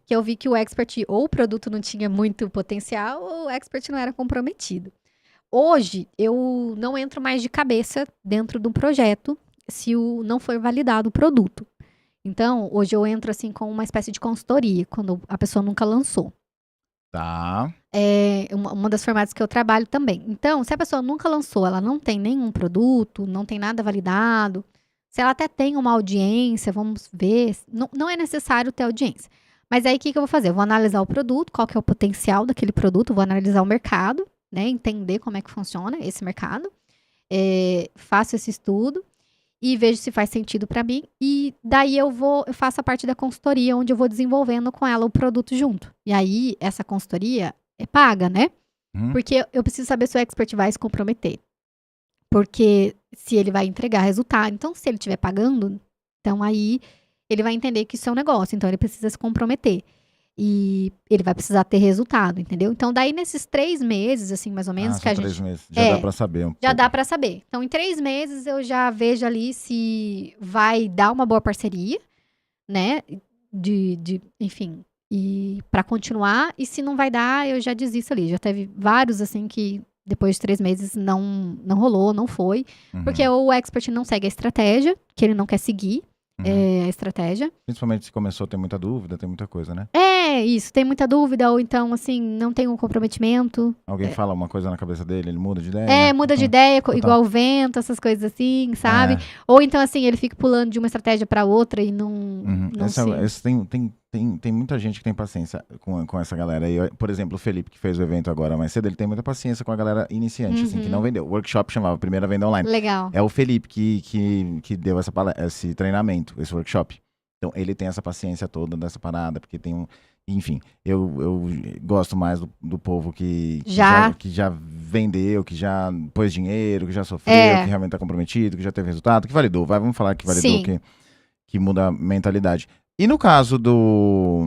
Que eu vi que o expert ou o produto não tinha muito potencial ou o expert não era comprometido. Hoje, eu não entro mais de cabeça dentro de um projeto não for validado o produto. Então, hoje eu entro assim com uma espécie de consultoria, quando a pessoa nunca lançou. Tá. É uma das formatos que eu trabalho também. Então, se a pessoa nunca lançou, ela não tem nenhum produto, não tem nada validado, se ela até tem uma audiência, vamos ver, não é necessário ter audiência. Mas aí, o que eu vou fazer? Eu vou analisar o produto, qual que é o potencial daquele produto, vou analisar o mercado, né? Entender como é que funciona esse mercado. Faço esse estudo e vejo se faz sentido para mim. E daí eu faço a parte da consultoria, onde eu vou desenvolvendo com ela o produto junto. E aí, essa consultoria é paga, né? Porque eu preciso saber se o expert vai se comprometer. Porque se ele vai entregar resultado. Então, se ele estiver pagando, então aí ele vai entender que isso é um negócio. Então, ele precisa se comprometer. E ele vai precisar ter resultado, entendeu? Então, daí nesses 3 meses, assim, mais ou menos, que a gente... 3 meses. Já dá pra saber Já dá pra saber. Então, em 3 meses, eu já vejo ali se vai dar uma boa parceria, né? Enfim, e pra continuar. E se não vai dar, eu já desisto ali. Já teve vários, assim, que depois de 3 meses não rolou, não foi. Porque o expert não segue a estratégia, que ele não quer seguir. A estratégia. Principalmente se começou a ter muita dúvida, tem muita coisa, né? Isso, tem muita dúvida, ou então, assim, não tem um comprometimento. Alguém fala uma coisa na cabeça dele, ele muda de ideia? Muda de ideia, igual o vento, essas coisas assim, sabe? Ou então, assim, ele fica pulando de uma estratégia pra outra e não tem muita gente que tem paciência com essa galera aí. Por exemplo, o Felipe, que fez o evento agora mais cedo, ele tem muita paciência com a galera iniciante, assim, que não vendeu. O workshop chamava Primeira Venda Online. Legal. É o Felipe que deu esse treinamento, esse workshop. Então, ele tem essa paciência toda dessa parada, porque tem um... Enfim, eu gosto mais do povo que já vendeu, que já pôs dinheiro, que já sofreu, que realmente tá comprometido, que já teve resultado, que validou. Vamos falar que validou, que muda a mentalidade. E no caso do...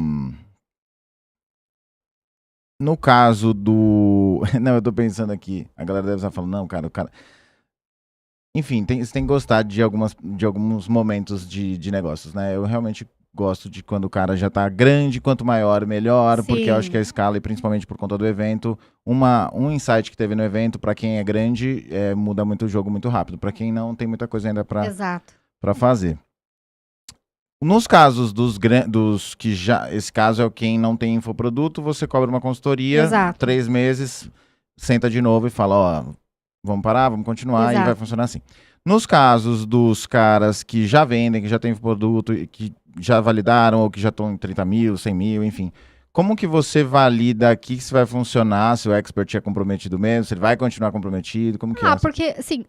Não, eu tô pensando aqui. A galera deve estar falando, não, cara, o cara... Enfim, você tem que gostar de alguns momentos de negócios, né? Eu realmente gosto de quando o cara já tá grande, quanto maior, melhor, porque eu acho que a escala, e principalmente por conta do evento, um insight que teve no evento, pra quem é grande, muda muito o jogo muito rápido. Pra quem não, tem muita coisa ainda pra fazer. Nos casos dos que já... Esse caso é quem não tem infoproduto, você cobra uma consultoria, 3 meses, senta de novo e fala, ó, vamos parar, vamos continuar, e vai funcionar assim. Nos casos dos caras que já vendem, que já têm produto, que já validaram, ou que já estão em 30 mil, 100 mil, enfim, como que você valida aqui se vai funcionar, se o expert é comprometido mesmo, se ele vai continuar comprometido, como que é? Porque, assim,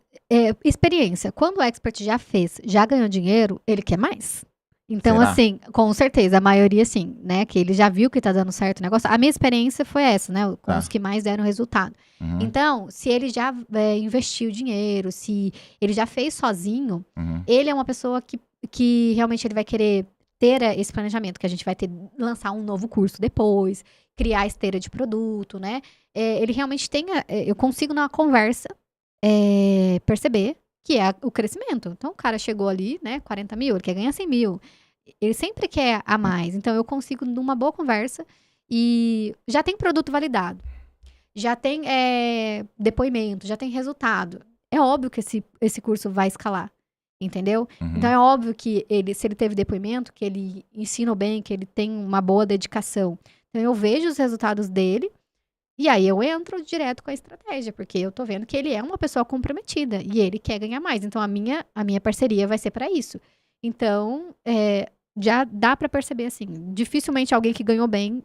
experiência. Quando o expert já fez, já ganhou dinheiro, ele quer mais. Então, Será? assim, com certeza, a maioria sim, né? Que ele já viu que tá dando certo o negócio. A minha experiência foi essa, né? Com os que mais deram resultado. Então, se ele já investiu dinheiro, se ele já fez sozinho, ele é uma pessoa que realmente ele vai querer ter esse planejamento, que a gente vai lançar um novo curso depois, criar esteira de produto, né? Ele realmente tem, eu consigo numa conversa perceber que é o crescimento. Então, o cara chegou ali, né, 40 mil, ele quer ganhar 100 mil. Ele sempre quer a mais. Então, eu consigo, numa boa conversa, e já tem produto validado. Já tem depoimento, já tem resultado. É óbvio que esse curso vai escalar, entendeu? Então, é óbvio que se ele teve depoimento, que ele ensina bem, que ele tem uma boa dedicação. Então, eu vejo os resultados dele, e aí eu entro direto com a estratégia, porque eu tô vendo que ele é uma pessoa comprometida e ele quer ganhar mais. Então, a minha parceria vai ser para isso. Então, já dá para perceber assim, dificilmente alguém que ganhou bem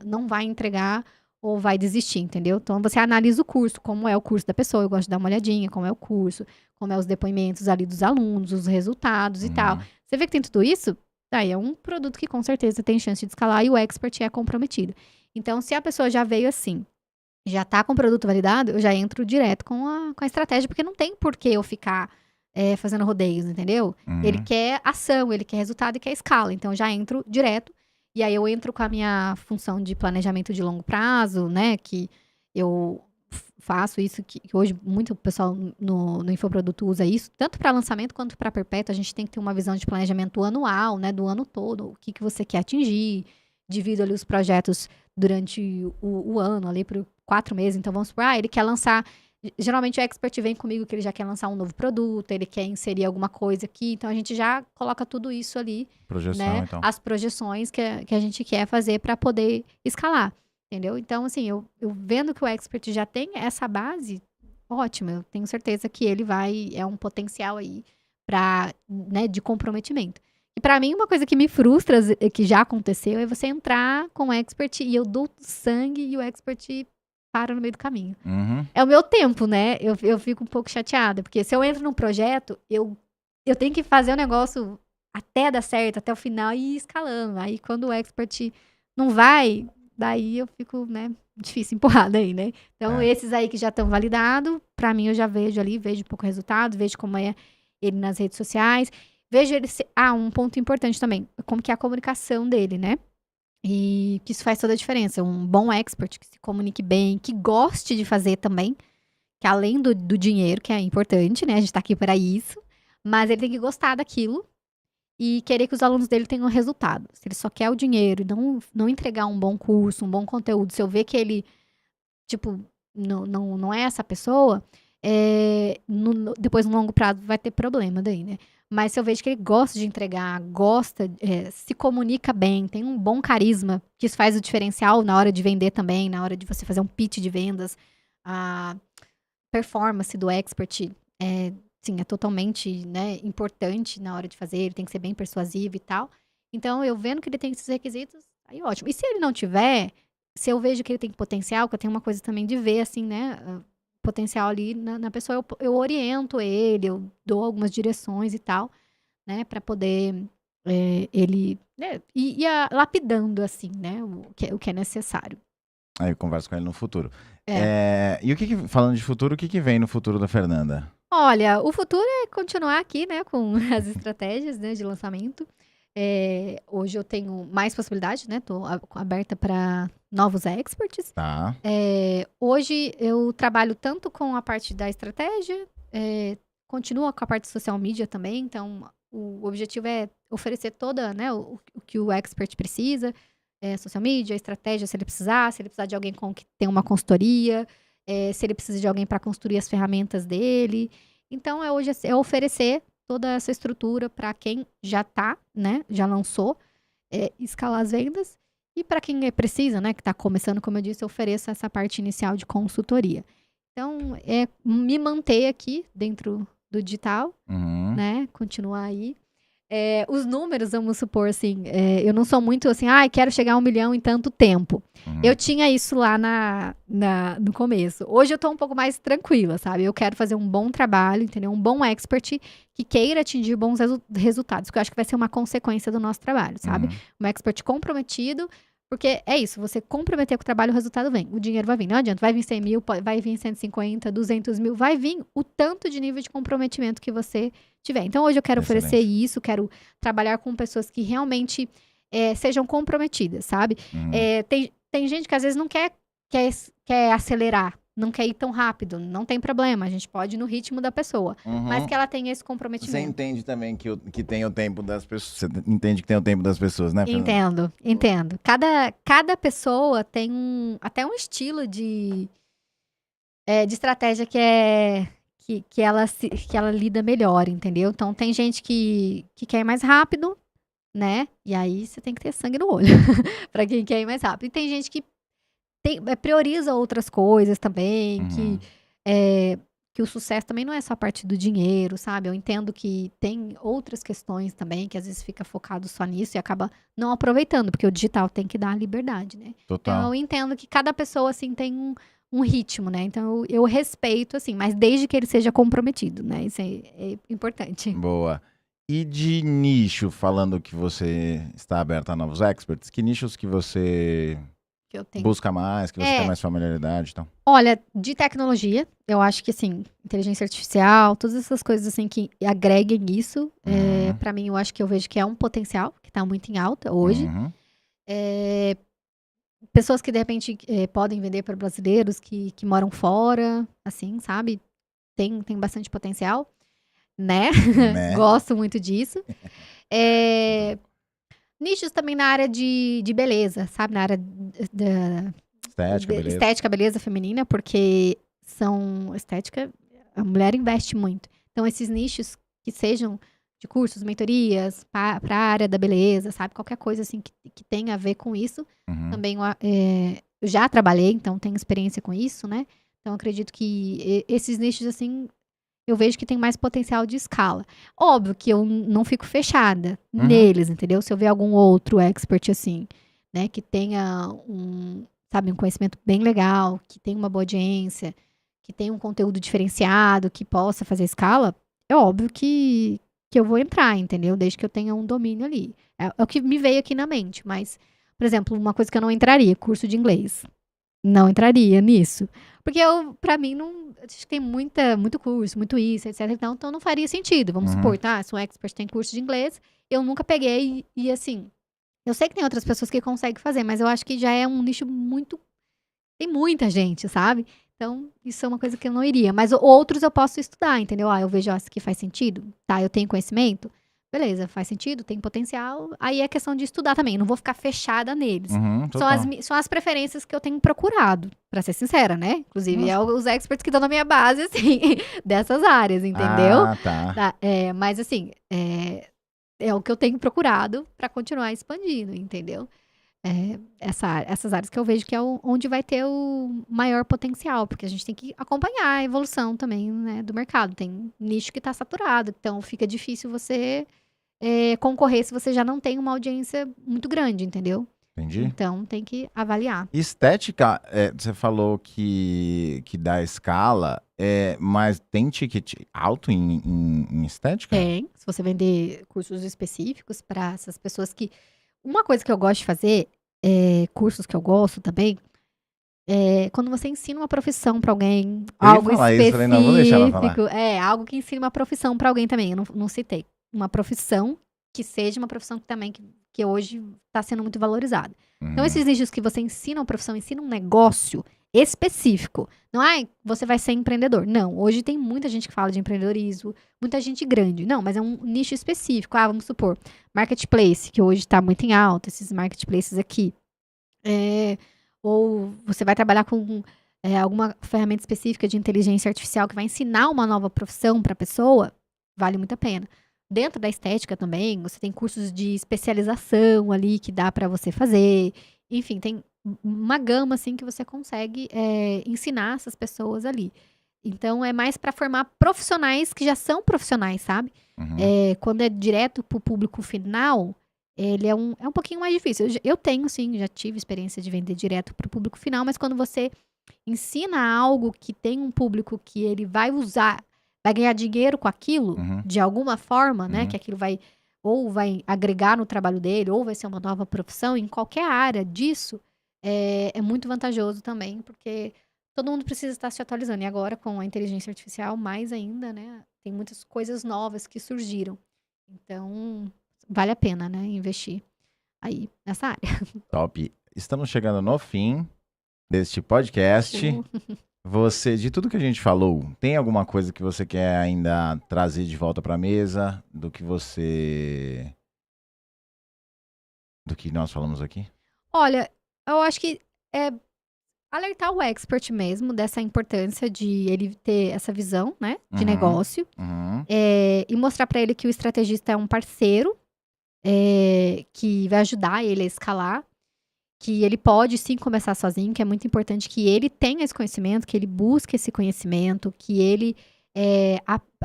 não vai entregar ou vai desistir, entendeu? Então, você analisa o curso, como é o curso da pessoa, eu gosto de dar uma olhadinha, como é o curso, como é os depoimentos ali dos alunos, os resultados e tal. Você vê que tem tudo isso? Aí é um produto que com certeza tem chance de escalar e o expert é comprometido. Então, se a pessoa já veio assim, já tá com o produto validado, eu já entro direto com a estratégia, porque não tem por que eu ficar fazendo rodeios, entendeu? Ele quer ação, ele quer resultado e quer escala. Então, eu já entro direto. E aí, eu entro com a minha função de planejamento de longo prazo, né? Que eu faço isso, que hoje muito pessoal no infoproduto usa isso, tanto para lançamento quanto para perpétuo. A gente tem que ter uma visão de planejamento anual, né? Do ano todo, o que você quer atingir. Divido ali os projetos durante o ano, ali por 4 meses. Então, vamos supor, ele quer lançar Geralmente o expert vem comigo que ele já quer lançar um novo produto, ele quer inserir alguma coisa aqui, então a gente já coloca tudo isso ali, Projeção, né? então. As projeções que a gente quer fazer para poder escalar, entendeu? Então, assim, eu vendo que o expert já tem essa base, ótimo, eu tenho certeza que ele é um potencial aí para, né, de comprometimento. E para mim, uma coisa que me frustra, que já aconteceu, é você entrar com o expert e eu dou sangue e o expert para no meio do caminho. Uhum. É o meu tempo, né? Eu fico um pouco chateada, porque se eu entro num projeto, eu tenho que fazer o negócio até dar certo, até o final e ir escalando. Aí quando o expert não vai, daí eu fico, né, difícil empurrada aí, né? Então, esses aí que já estão validados, pra mim eu já vejo ali, vejo pouco resultado, vejo como é ele nas redes sociais, vejo ele. Um ponto importante também, como que é a comunicação dele, né? E que isso faz toda a diferença. Um bom expert que se comunique bem, que goste de fazer também, que além do dinheiro, que é importante, né? A gente tá aqui para isso, mas ele tem que gostar daquilo e querer que os alunos dele tenham resultado. Se ele só quer o dinheiro e não entregar um bom curso, um bom conteúdo, se eu ver que ele, tipo, não é essa pessoa, depois no longo prazo vai ter problema daí, né? Mas se eu vejo que ele gosta de entregar, se comunica bem, tem um bom carisma, que isso faz o diferencial na hora de vender também, na hora de você fazer um pitch de vendas, a performance do expert é totalmente, né, importante na hora de fazer, ele tem que ser bem persuasivo e tal. Então, eu vendo que ele tem esses requisitos, aí ótimo. E se ele não tiver, se eu vejo que ele tem potencial, que eu tenho uma coisa também de ver, assim, né, potencial ali na pessoa, eu oriento ele, eu dou algumas direções e tal, né, pra poder ele, né, ir lapidando, assim, né, o que é necessário. Aí eu converso com ele no futuro. É. E falando de futuro, o que vem no futuro da Fernanda? Olha, o futuro é continuar aqui, né, com as estratégias, né, de lançamento. Hoje eu tenho mais possibilidades, né, tô aberta para novos experts. Tá. Hoje eu trabalho tanto com a parte da estratégia, continuo com a parte de social media também, então o objetivo é oferecer toda, né, o que o expert precisa, social media, estratégia, se ele precisar de alguém que tem uma consultoria, se ele precisa de alguém para construir as ferramentas dele. Então, hoje é oferecer toda essa estrutura para quem já tá, né, já lançou, escalar as vendas. E para quem precisa, né, que está começando, como eu disse, eu ofereço essa parte inicial de consultoria. Então, me manter aqui dentro do digital, né, continuar aí. Os números, vamos supor, assim, eu não sou muito assim, quero chegar a 1 milhão em tanto tempo. Eu tinha isso lá no começo. Hoje eu tô um pouco mais tranquila, sabe? Eu quero fazer um bom trabalho, entendeu? Um bom expert que queira atingir bons resultados, que eu acho que vai ser uma consequência do nosso trabalho, sabe? Um expert comprometido, porque é isso, você comprometer com o trabalho, o resultado vem. O dinheiro vai vir, não adianta, vai vir 100 mil, vai vir 150, 200 mil, vai vir o tanto de nível de comprometimento que você tiver. Então, hoje eu quero oferecer isso, quero trabalhar com pessoas que realmente sejam comprometidas, sabe? Tem gente que às vezes não quer acelerar, não quer ir tão rápido, não tem problema, a gente pode ir no ritmo da pessoa, mas que ela tenha esse comprometimento. Você entende também que tem o tempo das pessoas, você entende que tem o tempo das pessoas, né, Fernanda? Entendo. Cada pessoa tem até um estilo de estratégia que ela lida melhor, entendeu? Então, tem gente que quer ir mais rápido, né? E aí, você tem que ter sangue no olho pra quem quer ir mais rápido. E tem gente que prioriza outras coisas também, que o sucesso também não é só a parte do dinheiro, sabe? Eu entendo que tem outras questões também, que às vezes fica focado só nisso e acaba não aproveitando, porque o digital tem que dar liberdade, né? Total. Então, eu entendo que cada pessoa, assim, tem um ritmo, né? Então, eu respeito, assim, mas desde que ele seja comprometido, né? Isso é importante. Boa. E de nicho, falando que você está aberta a novos experts, que nichos que você busca mais, que você tem mais familiaridade, então? Olha, de tecnologia, eu acho que, assim, inteligência artificial, todas essas coisas, assim, que agreguem isso, pra mim, eu acho que eu vejo que é um potencial, que tá muito em alta hoje. Pessoas que, de repente, podem vender para brasileiros que moram fora, assim, sabe? Tem bastante potencial, né? Gosto muito disso. Nichos também na área de beleza, sabe? Na área da estética, beleza. Estética, beleza feminina, porque estética, a mulher investe muito. Então, esses nichos que sejam de cursos, mentorias, para a área da beleza, sabe? Qualquer coisa assim que tenha a ver com isso. Uhum. Também eu já trabalhei, então tenho experiência com isso, né? Então, acredito que esses nichos, assim, eu vejo que tem mais potencial de escala. Óbvio que eu não fico fechada neles, entendeu? Se eu ver algum outro expert, assim, né? Que tenha um conhecimento bem legal, que tenha uma boa audiência, que tenha um conteúdo diferenciado, que possa fazer escala, é óbvio que eu vou entrar, entendeu? Desde que eu tenha um domínio ali. É o que me veio aqui na mente, mas, por exemplo, uma coisa que eu não entraria, curso de inglês. Não entraria nisso. Porque pra mim, não, acho que tem muito curso, muito isso, etc. Então não faria sentido. Vamos supor, tá? Se um expert tem curso de inglês, eu nunca peguei e assim. Eu sei que tem outras pessoas que conseguem fazer, mas eu acho que já é um nicho muito. Tem muita gente, sabe? Então, isso é uma coisa que eu não iria. Mas outros eu posso estudar, entendeu? Eu vejo, isso aqui faz sentido. Tá, eu tenho conhecimento. Beleza, faz sentido, tem potencial. Aí é questão de estudar também. Eu não vou ficar fechada neles. São as preferências que eu tenho procurado, pra ser sincera, né? Inclusive, os experts que estão na minha base, assim, dessas áreas, entendeu? Tá. Mas, assim, é o que eu tenho procurado pra continuar expandindo, entendeu? Essas áreas que eu vejo que é onde vai ter o maior potencial, porque a gente tem que acompanhar a evolução também, né, do mercado. Tem nicho que está saturado, então fica difícil você concorrer se você já não tem uma audiência muito grande, entendeu? Entendi. Então tem que avaliar. Estética, você falou que dá escala, mas tem ticket alto em estética? Tem, se você vender cursos específicos para essas pessoas que... Uma coisa que eu gosto de fazer, cursos que eu gosto também, quando você ensina uma profissão para alguém, algo específico, falei, não, vou deixar ela falar. Algo que ensine uma profissão para alguém também. Eu não citei. Uma profissão que seja uma profissão que também que hoje está sendo muito valorizada. Então, esses nichos que você ensina uma profissão, ensina um negócio específico. Não é você vai ser empreendedor. Não, hoje tem muita gente que fala de empreendedorismo, muita gente grande. Não, mas é um nicho específico. Vamos supor, marketplace, que hoje está muito em alta, esses marketplaces aqui. Ou você vai trabalhar com alguma ferramenta específica de inteligência artificial que vai ensinar uma nova profissão para a pessoa, vale muito a pena. Dentro da estética também, você tem cursos de especialização ali que dá para você fazer. Enfim, tem uma gama assim que você consegue ensinar essas pessoas ali. Então, é mais para formar profissionais que já são profissionais, sabe? Quando é direto para o público final, ele é um pouquinho mais difícil. Eu tenho, sim, já tive experiência de vender direto para o público final, mas quando você ensina algo que tem um público que ele vai usar, vai ganhar dinheiro com aquilo, de alguma forma, né? Que aquilo vai agregar no trabalho dele, ou vai ser uma nova profissão, em qualquer área disso, é muito vantajoso também, porque todo mundo precisa estar se atualizando. E agora, com a inteligência artificial, mais ainda, né? Tem muitas coisas novas que surgiram. Então, vale a pena, né? Investir aí nessa área. Top. Estamos chegando no fim deste podcast. Você, de tudo que a gente falou, tem alguma coisa que você quer ainda trazer de volta para a mesa do que nós falamos aqui? Olha, eu acho que é alertar o expert mesmo dessa importância de ele ter essa visão, né, de negócio, e mostrar para ele que o estrategista é um parceiro que vai ajudar ele a escalar, que ele pode sim começar sozinho, que é muito importante que ele tenha esse conhecimento, que ele busque esse conhecimento, que ele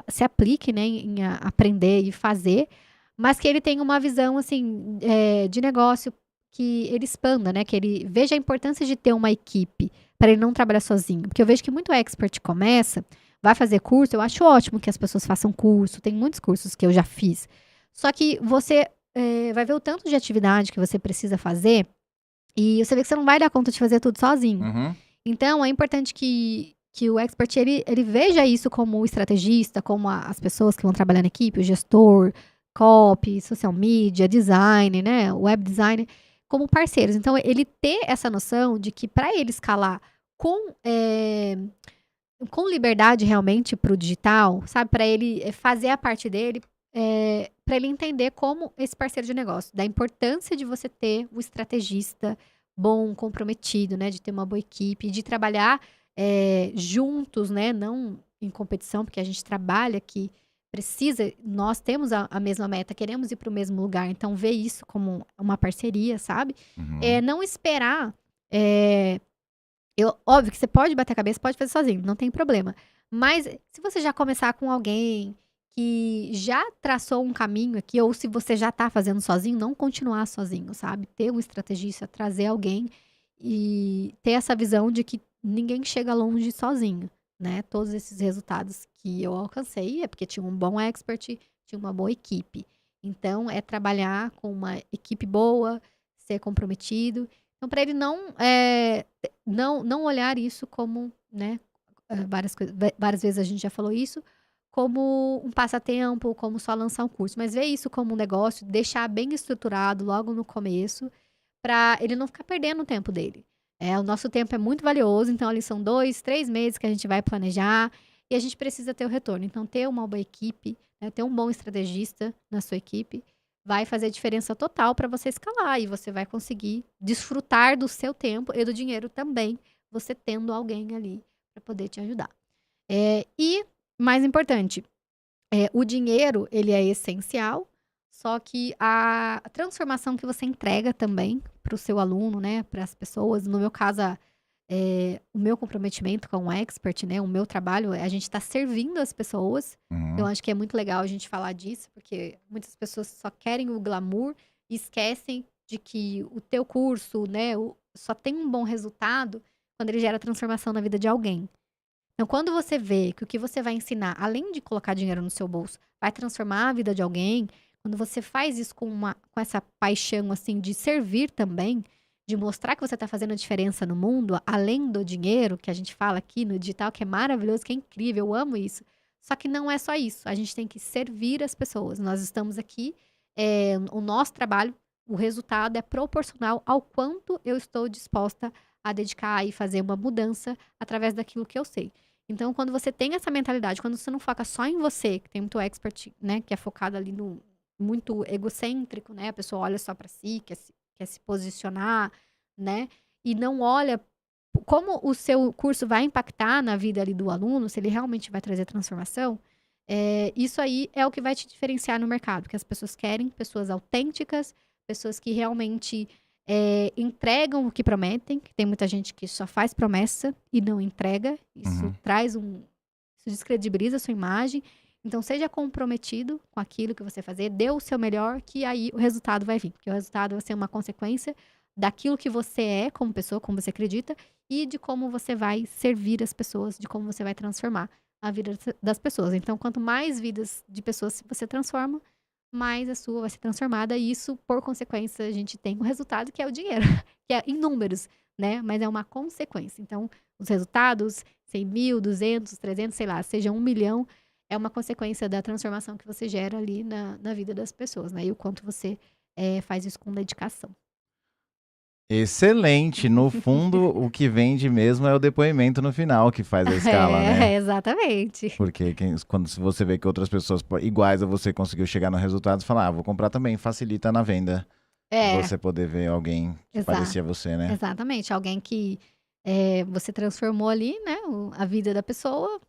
se aplique, né, em aprender e fazer, mas que ele tenha uma visão assim de negócio, que ele expanda, né, que ele veja a importância de ter uma equipe para ele não trabalhar sozinho, porque eu vejo que muito expert começa, vai fazer curso, eu acho ótimo que as pessoas façam curso, tem muitos cursos que eu já fiz, só que você vai ver o tanto de atividade que você precisa fazer. E você vê que você não vai dar conta de fazer tudo sozinho. Então, é importante que o expert, ele veja isso como o estrategista, como as pessoas que vão trabalhar na equipe, o gestor, copy, social media, design, né, web designer, como parceiros. Então, ele ter essa noção de que para ele escalar com liberdade realmente para o digital, sabe, para ele fazer a parte dele, para ele entender como esse parceiro de negócio, da importância de você ter o estrategista bom, comprometido, né, de ter uma boa equipe, de trabalhar juntos, né? Não em competição, porque a gente trabalha aqui, nós temos a mesma meta, queremos ir para o mesmo lugar, então ver isso como uma parceria, sabe? Uhum. Não esperar. Óbvio que você pode bater a cabeça, pode fazer sozinho, não tem problema. Mas se você já começar com alguém que já traçou um caminho aqui, ou se você já tá fazendo sozinho, não continuar sozinho, sabe? Ter um estrategista, trazer alguém e ter essa visão de que ninguém chega longe sozinho, né? Todos esses resultados que eu alcancei é porque tinha um bom expert, tinha uma boa equipe. Então, é trabalhar com uma equipe boa, ser comprometido. Então, para ele não olhar isso como, né? Várias vezes a gente já falou isso, como um passatempo, como só lançar um curso, mas ver isso como um negócio, deixar bem estruturado logo no começo, para ele não ficar perdendo o tempo dele. O nosso tempo é muito valioso, então ali são 2, 3 meses que a gente vai planejar e a gente precisa ter o retorno. Então, ter uma boa equipe, né, ter um bom estrategista na sua equipe, vai fazer diferença total para você escalar e você vai conseguir desfrutar do seu tempo e do dinheiro também, você tendo alguém ali para poder te ajudar. E, mais importante, o dinheiro, ele é essencial, só que a transformação que você entrega também para o seu aluno, né, para as pessoas, no meu caso, o meu comprometimento com o expert, né, o meu trabalho, a gente está servindo as pessoas. Eu Uhum. acho que é muito legal a gente falar disso, porque muitas pessoas só querem o glamour e esquecem de que o teu curso, né, só tem um bom resultado quando ele gera transformação na vida de alguém. Então, quando você vê que o que você vai ensinar, além de colocar dinheiro no seu bolso, vai transformar a vida de alguém, quando você faz isso com essa paixão, assim, de servir também, de mostrar que você está fazendo a diferença no mundo, além do dinheiro, que a gente fala aqui no digital, que é maravilhoso, que é incrível, eu amo isso. Só que não é só isso, a gente tem que servir as pessoas. Nós estamos aqui, o nosso trabalho, o resultado é proporcional ao quanto eu estou disposta a dedicar e fazer uma mudança através daquilo que eu sei. Então, quando você tem essa mentalidade, quando você não foca só em você, que tem muito expert, né, que é focado ali no muito egocêntrico, né, a pessoa olha só para si, quer se posicionar, né, e não olha como o seu curso vai impactar na vida ali do aluno, se ele realmente vai trazer transformação, isso aí é o que vai te diferenciar no mercado, que as pessoas querem pessoas autênticas, pessoas que realmente entregam o que prometem, que tem muita gente que só faz promessa e não entrega. Isso Uhum. isso descredibiliza a sua imagem. Então, seja comprometido com aquilo que você fazer, dê o seu melhor, que aí o resultado vai vir. Porque o resultado vai ser uma consequência daquilo que você é como pessoa, como você acredita, e de como você vai servir as pessoas, de como você vai transformar a vida das pessoas. Então, quanto mais vidas de pessoas você transforma, mais a sua vai ser transformada. E isso, por consequência, a gente tem um resultado que é o dinheiro, que é em números, né? Mas é uma consequência. Então, os resultados, 100 mil, 200, 300, sei lá, seja 1 milhão, é uma consequência da transformação que você gera ali na vida das pessoas, né? E o quanto você faz isso com dedicação. Excelente. No fundo, o que vende mesmo é o depoimento no final que faz a escala, né? Exatamente. Porque quando se você vê que outras pessoas iguais a você conseguiu chegar no resultado, você fala, vou comprar também, facilita na venda. É, Você poder ver alguém que parecia você, né? exatamente. Alguém que você transformou ali, né, a vida da pessoa.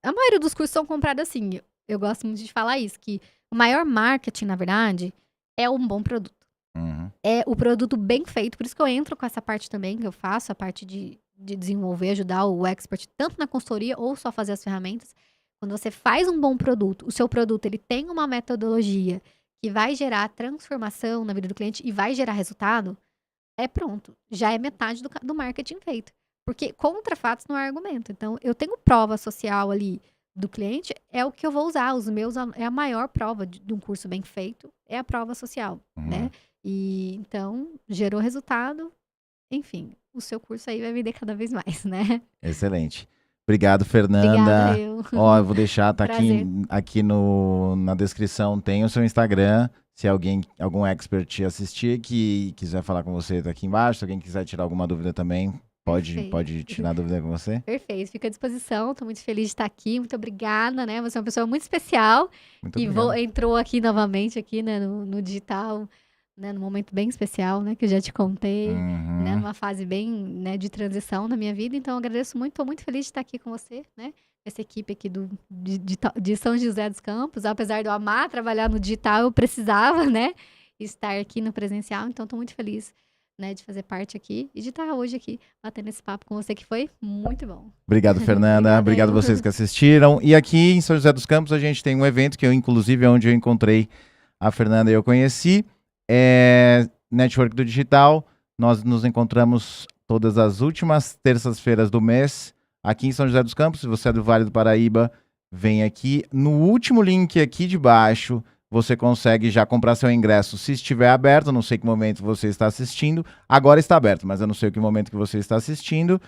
A maioria dos cursos são comprados assim. Eu gosto muito de falar isso, que o maior marketing, na verdade, é um bom produto. Uhum. É o produto bem feito. Por isso que eu entro com essa parte também, que eu faço, a parte de desenvolver, ajudar o expert, tanto na consultoria ou só fazer as ferramentas. Quando você faz um bom produto, o seu produto ele tem uma metodologia que vai gerar transformação na vida do cliente e vai gerar resultado, pronto. Já é metade do marketing feito. Porque contra fatos não há argumento. Então, eu tenho prova social ali do cliente, é o que eu vou usar. Os meus é a maior prova de um curso bem feito, é a prova social, né? Uhum. E então, gerou resultado, enfim, o seu curso aí vai vender cada vez mais, né? Excelente. Obrigado, Obrigada, Fernanda. eu. Ó, eu vou deixar, tá Prazer. aqui na descrição, tem o seu Instagram. Se algum expert assistir que quiser falar com você, tá aqui embaixo. Se alguém quiser tirar alguma dúvida também, Perfeito. pode tirar dúvida com você. Perfeito, fico à disposição. Estou muito feliz de estar aqui. Muito obrigada, né? Você é uma pessoa muito especial Muito que obrigado. entrou aqui novamente aqui, né, no digital, né, num momento bem especial, né, que eu já te contei, né, Uhum. numa fase bem, né, de transição na minha vida. Então, eu agradeço muito, estou muito feliz de estar aqui com você, né, essa equipe aqui de São José dos Campos. Apesar de eu amar trabalhar no digital, eu precisava, né, estar aqui no presencial. Então, estou muito feliz, né, de fazer parte aqui e de estar hoje aqui batendo esse papo com você, que foi muito bom. Obrigado, Fernanda. Obrigada Obrigado a eu. vocês que assistiram. E aqui em São José dos Campos a gente tem um evento que eu, inclusive, é onde eu encontrei a Fernanda e eu conheci. É Network do Digital. Nós nos encontramos todas as últimas terças-feiras do mês aqui em São José dos Campos. Se você é do Vale do Paraíba, vem aqui. No último link aqui de baixo, você consegue já comprar seu ingresso se estiver aberto. Não sei que momento você está assistindo. Agora está aberto, mas eu não sei que momento que você está assistindo.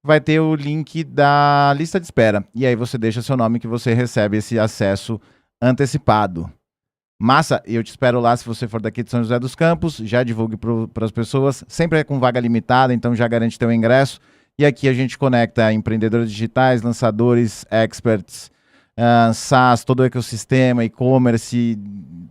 Vai ter o link da lista de espera. E aí você deixa seu nome que você recebe esse acesso antecipado. Massa, eu te espero lá se você for daqui de São José dos Campos. Já divulgue para as pessoas. Sempre é com vaga limitada, então já garante teu ingresso. E aqui a gente conecta empreendedores digitais, lançadores, experts, SaaS, todo o ecossistema, e-commerce,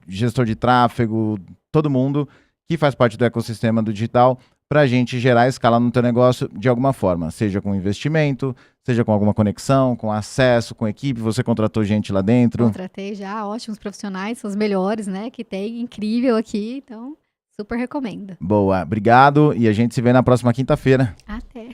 gestor de tráfego, todo mundo que faz parte do ecossistema do digital, para a gente gerar escala no teu negócio de alguma forma, seja com investimento, seja com alguma conexão, com acesso, com equipe. Você contratou gente lá dentro? Contratei já ótimos profissionais, são os melhores, né, que tem, incrível aqui, então super recomendo. Boa, obrigado e a gente se vê na próxima quinta-feira. Até!